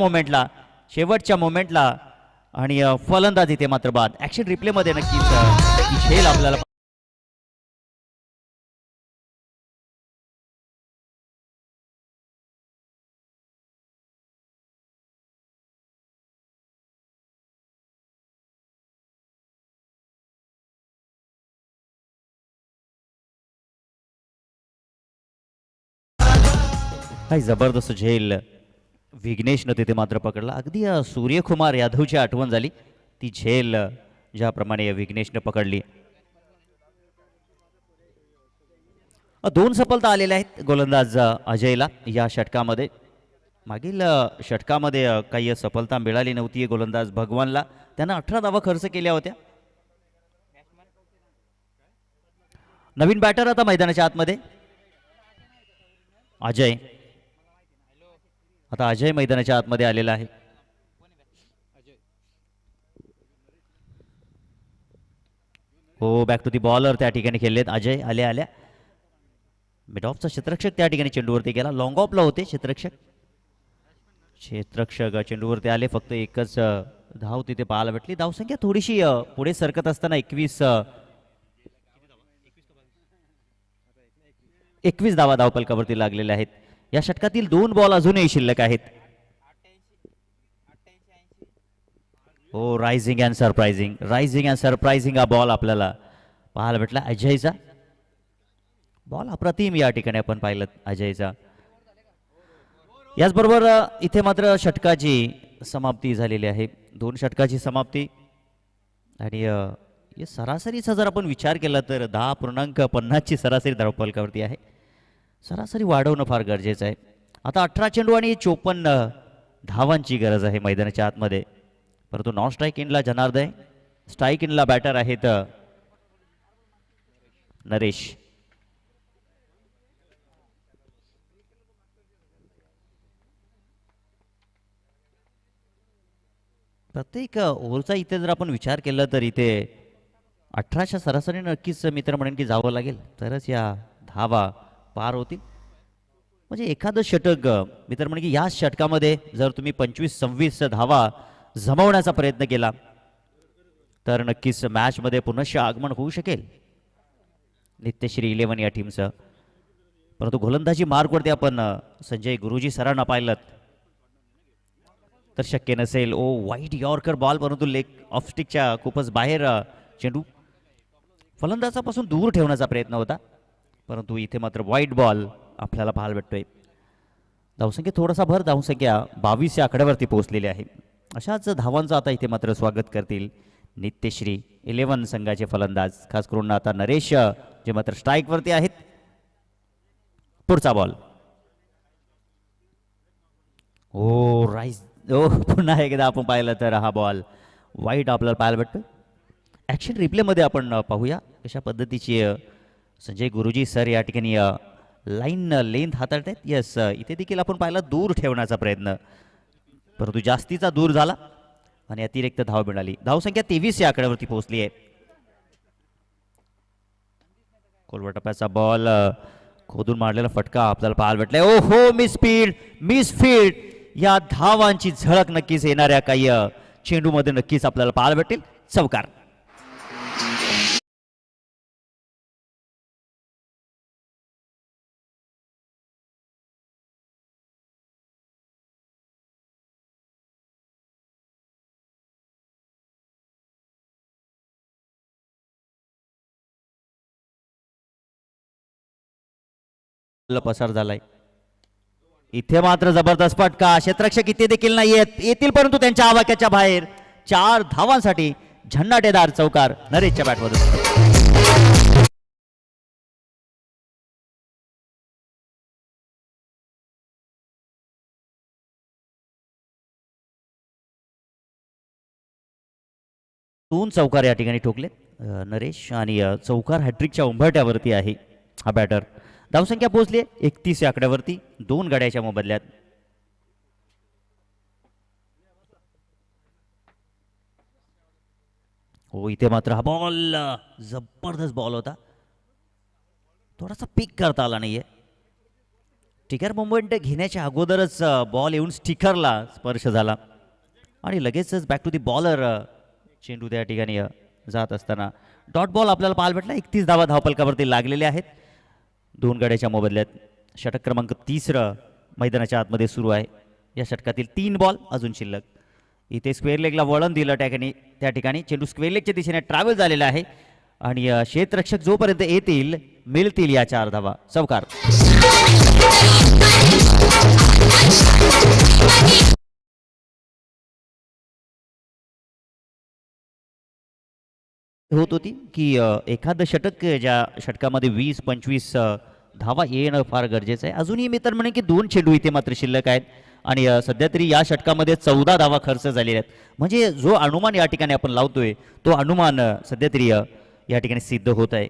मोमेंटला आणि फलंदाज इथे मात्र बाद. ऍक्शन रिप्ले मध्ये नक्कीच खेळ आपल्याला जबरदस्त झेल विघ्नेशनं तिथे मात्र पकडला. अगदी सूर्यकुमार यादवची आठवण झाली. ती झेल ज्याप्रमाणे विघ्नेशनं पकडली. 2 सफलता आलेल्या आहेत गोलंदाज अजयला या षटकामध्ये. मागील षटकामध्ये काही सफलता मिळाली नव्हती गोलंदाज भगवानला. त्यानं 18 धावा खर्च केल्या होत्या. नवीन बॅटर आता मैदानाच्या आतमध्ये अजय. आता अजय मैदानाच्या आतमध्ये आलेला आहे. बॅक टू दी बॉलर त्या ठिकाणी खेळलेत अजय. आल्या मिड ऑफचा क्षेत्ररक्षक त्या ठिकाणी चेंडूवरती गेला. लॉंग ऑफला होते क्षेत्ररक्षक चेंडूवरती आले. फक्त एकच धाव तिथे पाहायला भेटली. धावसंख्या थोडीशी पुढे सरकत असताना 21 धावा धावपलकावरती लागलेल्या आहेत. या षटकातील 2 बॉल अजूनही शिल्लक आहेत. रायझिंग अँड सरप्राइझिंग हा बॉल आपल्याला पाहायला भेटला. अजयचा बॉल अप्रतिम या ठिकाणी आपण पाहिलं अजयचा. याचबरोबर इथे मात्र षटकाची समाप्ती झालेली आहे. 2 षटकाची समाप्ती आणि सरासरीचा जर आपण विचार केला तर 10.50 ची सरासरी धावपलकावरती आहे. सरासरी वाढवणं फार गरजेचं आहे. आता 18 चेंडू आणि 54 धावांची गरज आहे मैदानाच्या आतमध्ये. परंतु नॉन स्ट्राईक इनला जनार्दन, स्ट्राईक इनला बॅटर आहेत नरेश. प्रत्येक ओव्हरचा इथे जर आपण विचार केला तर इथे 18च्या सरासरी नक्कीच मित्र म्हणेन की जावं लागेल, तरच या धावा पार होतील. म्हणजे एखादं षटक मित्र म्हणे की या षटकामध्ये जर तुम्ही 25-26 धावा जमवण्याचा प्रयत्न केला तर नक्कीच मॅचमध्ये पुनश्च आगमन होऊ शकेल नित्यश्री 11 या टीमचं. परंतु गोलंदाजी मार्गवरती आपण संजय गुरुजी सरांना पाहिलं तर शक्य नसेल. वाईट यॉर्कर बॉल, परंतु लेग ऑफ स्टिकच्या खूपच बाहेर चेंडू. फलंदाजापासून दूर ठेवण्याचा प्रयत्न होता, परंतु इथे मात्र वाईट बॉल आपल्याला पाहायला भेटतोय. धावसंख्या थोडासा भर, धावसंख्या 22 या आकड्यावरती पोहोचलेली आहे. अशाच धावांचं आता इथे मात्र स्वागत करतील नित्यश्री 11 संघाचे फलंदाज, खास करून आता नरेश जे मात्र स्ट्राईक वरती आहेत. पुढचा बॉल. ओ राईस. ओ पुन्हा एकदा आपण पाहिलं तर हा बॉल वाईट आपल्याला पाहायला भेटतो. ॲक्शन रिप्लेमध्ये आपण पाहूया कशा पद्धतीची संजय गुरुजी सर या ठिकाणी लाईन लेंथ हाताळत आहेत. येस, इथे देखील आपण पाहिलं दूर ठेवण्याचा प्रयत्न, परंतु जास्तीचा दूर झाला आणि अतिरिक्त धाव मिळाली. धावसंख्या 23 या आकड्यावरती पोहोचली आहे. खोलवर टप्प्याचा बॉल, खोदून मारलेला फटका आपल्याला पाहायला भेटलाय. ओ हो, मिस फील्ड. या धावांची झळक नक्कीच येणाऱ्या काही चेंडूमध्ये नक्कीच आपल्याला पाहायला भेटेल. चौकार. पसार झालाय. इथे मात्र जबरदस्त फटका. क्षेत्ररक्षक इथे देखील नाही येतील, परंतु त्यांच्या आवाक्याच्या बाहेर 4 धावांसाठी झन्नाटेदार चौकार नरेशच्या बॅटमधून. दोन चौकार या ठिकाणी ठोकले नरेश आणि चौकार हॅट्रिकच्या उंबरठ्यावरती आहे हा बॅटर. धावसंख्या पोहोचली 31 या आकड्यावरती 2 गड्याच्या मोबदल्यात. हो, इथे मात्र हा बॉल जबरदस्त बॉल होता. थोडासा पिक करता आला नाहीये. स्टिकर मोमेंट घेण्याच्या अगोदरच बॉल येऊन स्टिकरला स्पर्श झाला आणि लगेचच बॅक टू दी बॉलर चेंडू त्या ठिकाणी जात असताना डॉट बॉल आपल्याला पाहायला भेटला. 31 धावा धावपलकावरती लागलेल्या आहेत 2 गड्याच्या मोबदल्यात. षटक क्रमांक 3 मैदानाच्या आतमध्ये सुरू आहे. या षटकातील 3 बॉल अजून शिल्लक. इथे स्क्वेअर लेगला वळण दिलं त्या ठिकाणी चेंडू स्क्वेअर लेगच्या दिशेने ट्रॅव्हल झालेला आहे आणि क्षेत्ररक्षक जोपर्यंत येतील मिळतील या 4 धावा. चौकार. होत होती की एखादं षटक ज्या षटकामध्ये 20-25 धावा येणं फार गरजेचं आहे. अजूनही मी तर म्हणेन की 2 चेंडू इथे मात्र शिल्लक आहेत आणि सध्या तरी या षटकामध्ये 14 धावा खर्च झालेल्या आहेत. म्हणजे जो अनुमान या ठिकाणी आपण लावतोय तो अनुमान सध्या तरी या ठिकाणी सिद्ध होत आहे.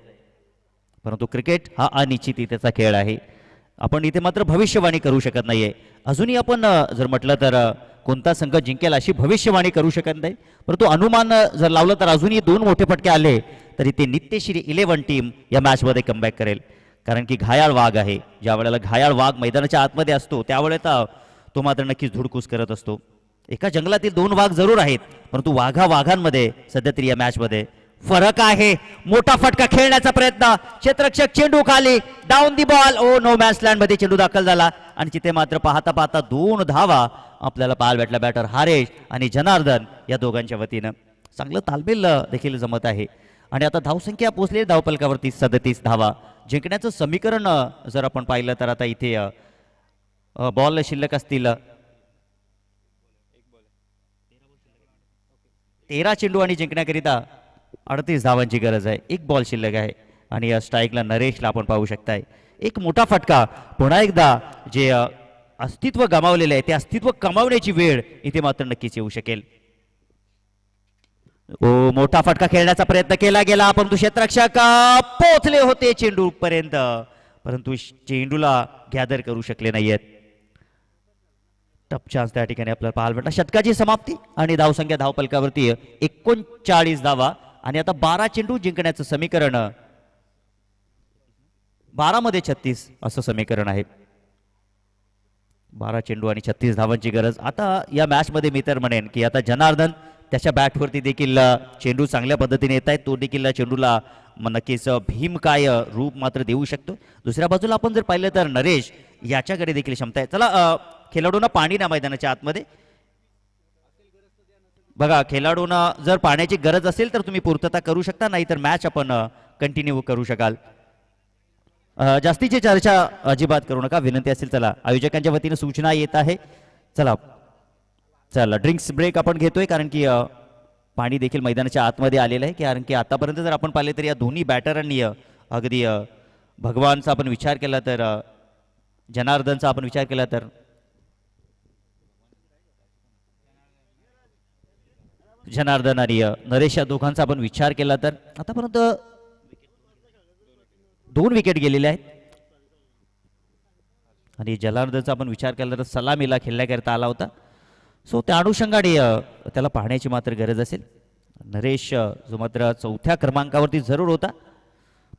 परंतु क्रिकेट हा अनिश्चिततेचा खेळ आहे. आपण इथे मात्र भविष्यवाणी करू शकत नाहीये. अजूनही आपण जर म्हटलं तर कोणता संघ जिंकेल अशी भविष्यवाणी करू शकत नाही. परंतु अनुमान जर लावलं तर अजूनही 2 मोठे फटके आले तरी ते नित्यश्री 11 टीम या मॅचमध्ये कमबॅक करेल. कारण की घायाळ वाघ आहे. ज्या वेळेला घायाळ वाघ मैदानाच्या आतमध्ये असतो त्यावेळेला तो मात्र नक्कीच धुडकूस करत असतो. एका जंगलातील 2 वाघ जरूर आहेत, परंतु वाघांमध्ये सध्या तरी या मॅचमध्ये फरक आहे. मोठा फटका खेळण्याचा प्रयत्न, क्षेत्ररक्षक चेंडू खाली, down the ball. Oh no मॅच लँड मध्ये चेंडू दाखल झाला आणि तिथे मात्र पाहता 2 धावा आपल्याला पाहायला भेटला. बॅटर हारेश आणि जनार्दन या दोघांच्या वतीनं चांगलं तालमेल देखील जमत आहे. आणि आता धावसंख्या पोहोचली धावपलकावरती 37 धावा. जिंकण्याचं समीकरण जर आपण पाहिलं तर आता इथे बॉल शिल्लक असतील 13 चेंडू आणि जिंकण्याकरिता 38 धावांची गरज आहे. 1 बॉल शिल्लक आहे आणि या स्ट्राईकला नरेशला आपण पाहू शकताय. एक मोठा फटका. पुन्हा एकदा जे अस्तित्व गमावलेलं आहे ते अस्तित्व कमावण्याची वेळ इथे मात्र नक्कीच येऊ शकेल. ओ मोठा फटका खेळण्याचा प्रयत्न केला गेला, परंतु क्षेत्ररक्षक पोहोचले होते चेंडू पर्यंत, परंतु चेंडूला गॅदर करू शकले नाहीयेत. टप चान्स त्या ठिकाणी आपल्याला पाहायला भेटला. षटकाची समाप्ती आणि धावसंख्या धावपलकावरती 39 धावा आणि आता 12 चेंडू जिंकण्याचं समीकरण 12 मध्ये 36 असं समीकरण आहे. 12 चेंडू आणि 36 धावांची गरज. आता या मॅच मध्ये मी तर म्हणेन की आता जनार्दन त्याच्या बॅटवरती देखील चेंडू चांगल्या पद्धतीने येत आहेत. तो देखील चेंडूला नक्कीच भीमकाय रूप मात्र देऊ शकतो. दुसऱ्या बाजूला आपण जर पाहिलं तर नरेश याच्याकडे देखील क्षमता आहे. चला खेळाडूंना पाणी ना मैदानाच्या आतमध्ये बघा. खेळाडूंना जर पाण्याची गरज असेल तर तुम्ही पूर्तता करू शकता, नाही तर मॅच आपण कंटिन्यू करू शकाल. जास्तीची चर्चा अजिबात करू नका, विनंती असेल. चला आयोजकांच्या वतीने सूचना येत आहे. चला ड्रिंक्स ब्रेक आपण घेतोय कारण की पाणी देखील मैदानाच्या आतमध्ये आलेलं आहे, कारण की आतापर्यंत जर आपण पाहिले तर या दोन्ही बॅटरांनी अगदी भगवानचा आपण विचार केला तर जनार्दनचा आपण विचार केला तर जनार्दन आणि नरेश या दोघांचा आपण विचार केला तर आतापर्यंत 2 विकेट गेलेले आहेत. आणि जनार्दनचा आपण विचार केला तर सलामीला खेळण्याकरता आला होता. सो त्या अनुषंगाने त्याला पाहण्याची मात्र गरज असेल. नरेश जो मात्र 4थ्या क्रमांकावरती जरूर होता.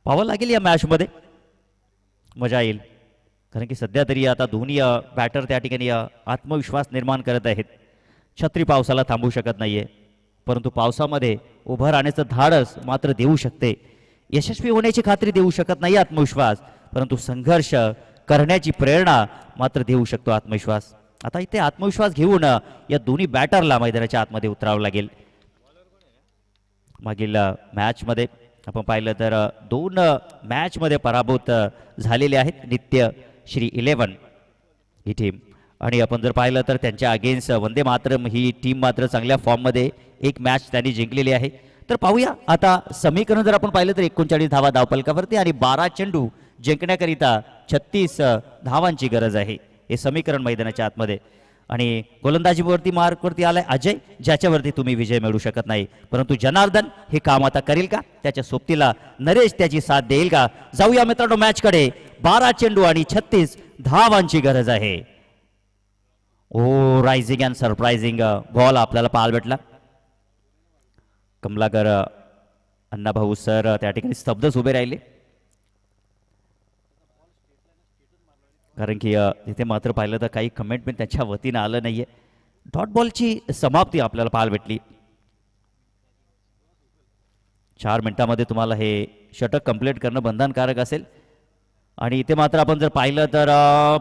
पाहावं लागेल या मॅचमध्ये, मजा येईल, कारण की सध्या तरी आता दोन्ही बॅटर त्या ठिकाणी आत्मविश्वास निर्माण करत आहेत. छत्री पावसाला थांबवू शकत नाहीये, परंतु पावसामध्ये उभं राहण्याचं धाडस मात्र देऊ शकते. यशस्वी होण्याची खात्री देऊ शकत नाही आत्मविश्वास, परंतु संघर्ष करण्याची प्रेरणा मात्र देऊ शकतो आत्मविश्वास. आता इथे आत्मविश्वास घेऊन या दोन्ही बॅटरला मैदानाच्या आतमध्ये उतरावं लागेल. मागील मॅचमध्ये आपण पाहिलं तर 2 मॅचमध्ये पराभूत झालेले आहेत नित्य श्री 11 ही टीम. आणि आपण जर पाहिलं तर त्यांच्या अगेन्स्ट वंदे मातरम ही टीम मात्र चांगल्या फॉर्ममध्ये एक मॅच त्यांनी जिंकलेली आहे. तर पाहूया आता समीकरण जर आपण पाहिलं तर 39 धावा धावपलकावरती आणि 12 चेंडू जिंकण्याकरिता 36 धावांची गरज आहे. हे समीकरण मैदानाच्या आतमध्ये. आणि गोलंदाजीवरती मार्कवरती आलाय अजय, ज्याच्यावरती तुम्ही विजय मिळवू शकत नाही, परंतु जनार्दन हे काम आता करेल का? त्याच्या सोबतीला नरेश त्याची साथ देईल का? जाऊया मित्रांनो मॅचकडे. 12 चेंडू आणि 36 धावांची गरज आहे. ओ रायझिंग अँड सरप्रायझिंग बॉल आपल्याला पाहायला भेटला. कमलाकर अण्णाभाऊ सर त्या ठिकाणी स्तब्धच उभे राहिले, कारण की इथे मात्र पाहिलं तर काही कमेंटमेंट त्यांच्या वतीनं आलं नाहीये. डॉट बॉलची समाप्ती आपल्याला पाहायला भेटली. 4 मिनिटांमध्ये तुम्हाला हे षटक कंप्लीट करणं बंधनकारक असेल. आणि इथे मात्र आपण जर पाहिलं तर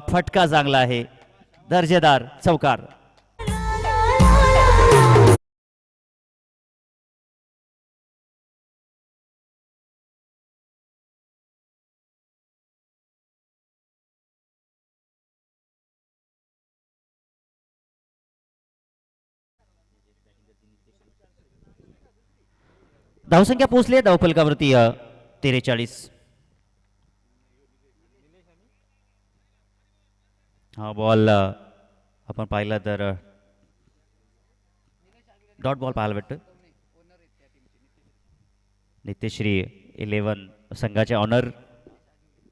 फटका चांगला आहे, दर्जेदार चौकार. धावसंख्या पोहोचली आहे धावफलकावरती 43. हा बॉल आपण पाहिला तर डॉट बॉल पाहायला भेटतो. नित्यश्री 11 संघाचे ऑनर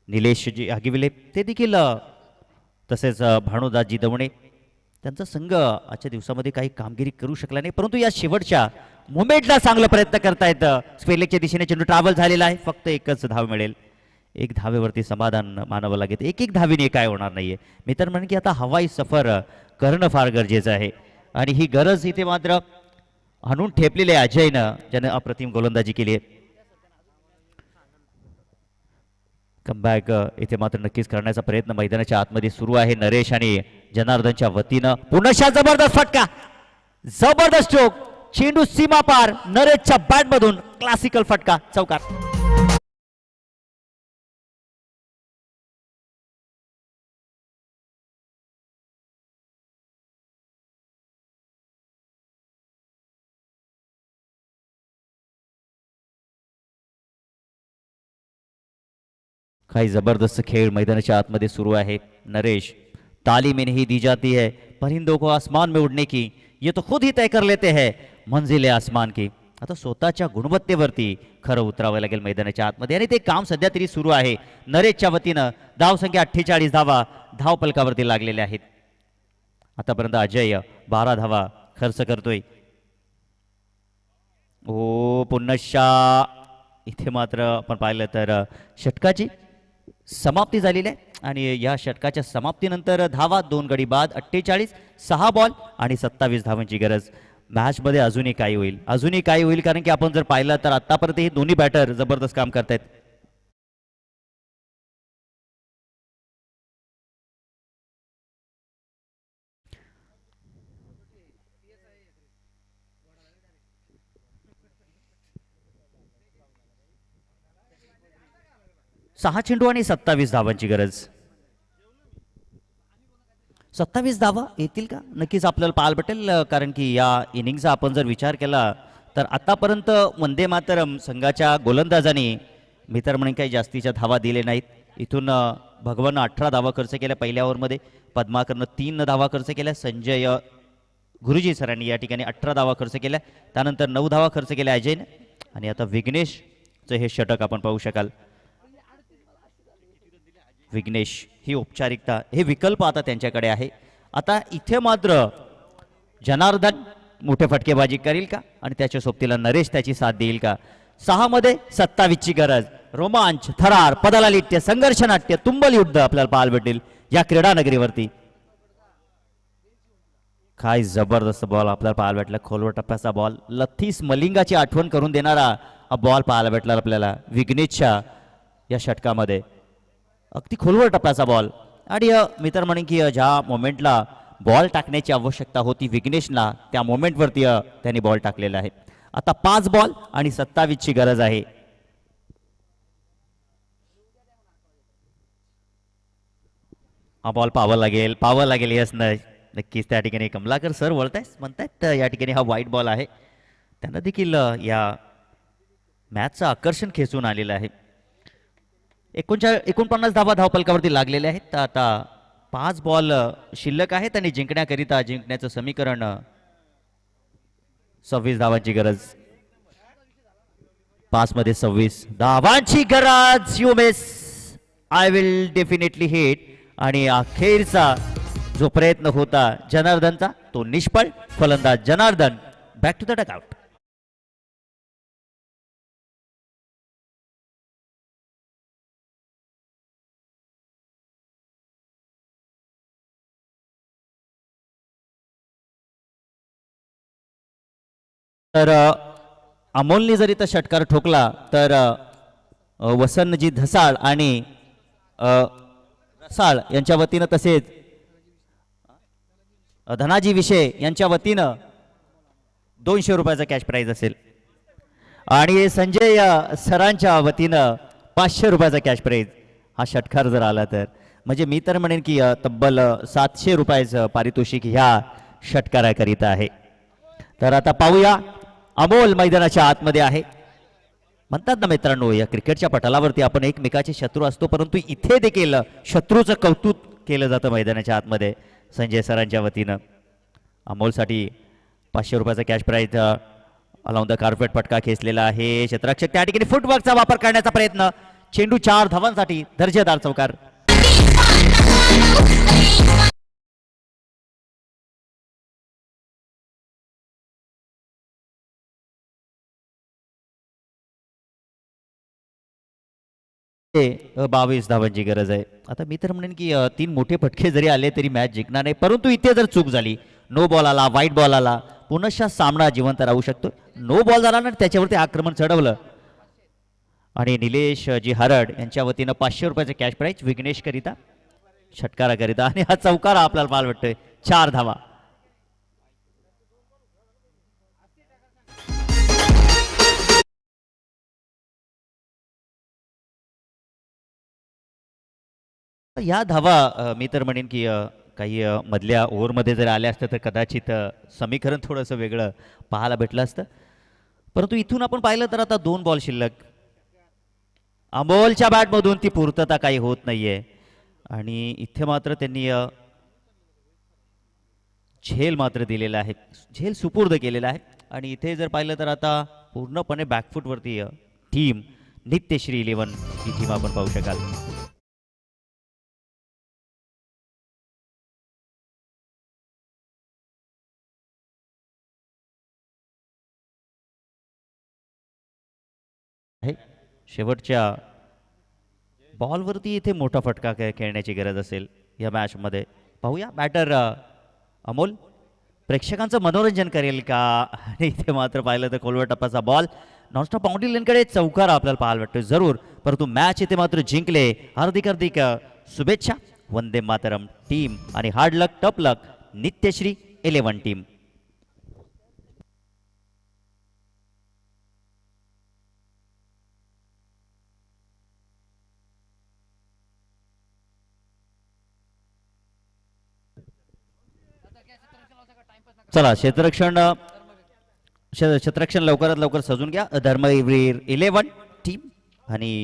निलेशजी आगिविले ते देखील, तसेच भानुदासजी दवणे, त्यांचा संघ आजच्या दिवसामध्ये काही कामगिरी करू शकला नाही, परंतु या शेवटच्या मुमेंटला चांगला प्रयत्न करतायत. स्क्वेअरलेगच्या दिशेने चेंडू ट्रॅव्हल झालेला आहे. फक्त एकच धाव मिळेल. 1 धावेवरती समाधान मानावं लागेल. एक धावीने काय होणार नाहीये. मी तर म्हणेन की आता हवाई सफर करणं फार गरजेचं आहे, आणि ही गरज इथे मात्र आणून ठेपलेली आहे अजयनं, ज्याने अप्रतिम गोलंदाजी केली आहे. कमबॅक इथे मात्र नक्कीच करण्याचा प्रयत्न मैदानाच्या आतमध्ये सुरू आहे. नरेश आणि जनार्दनच्या वतीनं पुन्हा जबरदस्त फटका, जबरदस्त स्ट्रोक, चेंडू सीमा पार, नरेशच्या बॅटमधून क्लासिकल फटका, चौकार. काही जबरदस्त खेळ मैदानाच्या आतमध्ये सुरू आहे. नरेश, तालीम इन्हें दी जाती है परिंदों को आसमान में उड़ने की, ये तो खुद ही तय कर लेते हैं मंजिल आसमान की. आता स्वतःच्या गुणवत्तेवरती खरं उतरावं लागेल मैदानाच्या आतमध्ये, आणि ते काम सध्या तरी सुरू आहे. नरेशच्या वतीनं धावसंख्या 48 धावा धावपलकावरती लागलेल्या आहेत. आतापर्यंत अजय 12 धावा खर्च करतोय. ओ पुन्हा इथे मात्र आपण पाहिलं तर षटकाची समाप्ती झालेली आहे, आणि या षटकाच्या समाप्तीनंतर धावा 2 गडी बाद, 48, 6 बॉल आणि 27 धावांची गरज. मॅचमध्ये अजूनही काय होईल, अजूनही काय होईल, कारण की आपण जर पाहिलं तर आतापर्यंत हे दोन्ही बॅटर जबरदस्त काम करतायत. सहा चेंडू आणि 27 धावांची गरज. 27 धावा येतील का? नक्कीच आपल्याला पाहायला भेटेल, कारण की या इनिंगचा आपण जर विचार केला तर आतापर्यंत वंदे मातरम संघाच्या गोलंदाजांनी मी तर म्हणेन काही जास्तीच्या धावा दिले नाहीत. इथून भगवान 18 धावा खर्च केल्या पहिल्या ओव्हरमध्ये, पद्माकरनं 3 धावा खर्च केल्या, संजय गुरुजी सरांनी या ठिकाणी 18 धावा खर्च केल्या, त्यानंतर 9 धावा खर्च केल्या अजयने, आणि आता विघ्नेशचं हे षटक आपण पाहू शकाल. विघ्नेश ही औपचारिकता, हे विकल्प आता त्यांच्याकडे आहे. आता इथे मात्र जनार्दन मोठे फटकेबाजी करील का आणि त्याच्या सोबतीला नरेश त्याची साथ देईल का. 6 मध्ये 27ची गरज, रोमांच, थरार, पदलालिट्य, संघर्ष नाट्य, तुंबल युद्ध आपल्याला पाहायला भेटेल या क्रीडा नगरीवरती. काय जबरदस्त बॉल आपल्याला पाहायला भेटला, खोलवर टप्प्याचा बॉल, लथीस मलिंगाची आठवण करून देणारा हा बॉल पाहायला भेटला आपल्याला विघ्नेशच्या या षटकामध्ये. अगदी खोलवर टप्प्याचा बॉल, आणि मी तर म्हणेन की ज्या मोमेंटला बॉल टाकण्याची आवश्यकता होती विघ्नेशला, त्या मोमेंटवरती त्यांनी बॉल टाकलेला आहे. आता 5 बॉल आणि 27ची गरज आहे. हा बॉल पाहावा लागेल यस नाही नक्कीच. त्या ठिकाणी कमलाकर सर वळतायत म्हणतायत या ठिकाणी हा वाईट बॉल आहे. त्यांना देखील या मॅचचं आकर्षण खेचून आलेलं आहे. 49 धावा धावफलकावरती लागलेले आहेत. तर आता 5 बॉल शिल्लक आहेत आणि जिंकण्याचं समीकरण 26 धावांची गरज. 5 मध्ये 26 धावांची गरज. You miss, I will definitely hit. आणि अखेरचा जो प्रयत्न होता जनार्दनचा तो निष्फळ. फलंदाज Janardan back to the dugout. तर अमोलने जरी तर षटकार ठोकला तर वसंतजी धसाळ आणि रसाळ यांच्या वतीनं, तसेच धनाजी विषय यांच्या वतीनं 200 रुपयाचा कॅश प्राइज असेल, आणि संजय सरांच्या वतीनं 500 रुपयाचा कॅश प्राइज. हा षटकार जर आला तर म्हणजे मी तर म्हणेन की तब्बल 700 रुपयाचं पारितोषिक ह्या षटकाराकरिता आहे. तर आता पाहूया, अमोल मैदानाच्या आतमध्ये आहे. म्हणतात ना मित्रांनो, या क्रिकेटच्या पटलावरती आपण एकमेकाचे शत्रू असतो, परंतु इथे देखील शत्रूचं कौतुक केलं जातं मैदानाच्या आतमध्ये. संजय सरांच्या वतीनं अमोलसाठी 500 रुपयाचा कॅश प्राइज अलाउंड द कार्पेट फटका खेचलेला आहे. क्षेत्ररक्षक त्या ठिकाणी फुटवर्कचा वापर करण्याचा प्रयत्न, चेंडू 4 धावांसाठी दर्जेदार चौकार. ते 22 धावांची गरज आहे. आता मी तर म्हणेन की 3 मोठे फटके जरी आले तरी मॅच जिंकणार नाही, परंतु इथे जर चूक झाली, नो बॉल आला, वाईट बॉल आला, पुनश्च सामना जिवंत राहू शकतो. नो बॉल झाला ना त्याच्यावरती आक्रमण चढवलं, आणि निलेश जी हरड यांच्या वतीनं 500 रुपयाचे कॅश प्राइज विघ्नेश करिता, षटकाराकरिता. आणि हा चौकार आपल्याला पाहायला वाटतोय 4 धावा. या धावा मी तर म्हणेन की काही मधल्या ओव्हरमध्ये जर आल्या असत्या तर कदाचित समीकरण थोडंसं वेगळं पाहायला भेटलं असतं, परंतु इथून आपण पाहिलं तर आता 2 बॉल शिल्लक. अमोलच्या बॅटमधून ती पूर्तता काही होत नाहीये, आणि इथे मात्र त्यांनी झेल मात्र दिलेला आहे, झेल सुपूर्द केलेला आहे. आणि इथे जर पाहिलं तर आता पूर्णपणे बॅकफुटवरती टीम नित्यश्री 11 ही टीम आपण पाहू शकाल. शेवटच्या बॉलवरती इथे मोठा फटका खेळण्याची गरज असेल या मॅचमध्ये. पाहूया, बॅटर अमोल प्रेक्षकांचं मनोरंजन करेल का. आणि इथे मात्र पाहिलं तर खोलवर टप्प्याचा बॉल, नॉनस्टॉप बाउंड्री लेनकडे चौकार आपल्याला पाहायला वाटतो जरूर, परंतु मॅच इथे मात्र जिंकले. हार्दिक शुभेच्छा वंदे मातरम टीम, आणि हार्ड लक टप लक नित्यश्री 11 टीम. चला, क्षेत्ररक्षण क्षेत्ररक्षण लवकरात लवकर सजून घ्या. धर्मवीर 11 टीम आणि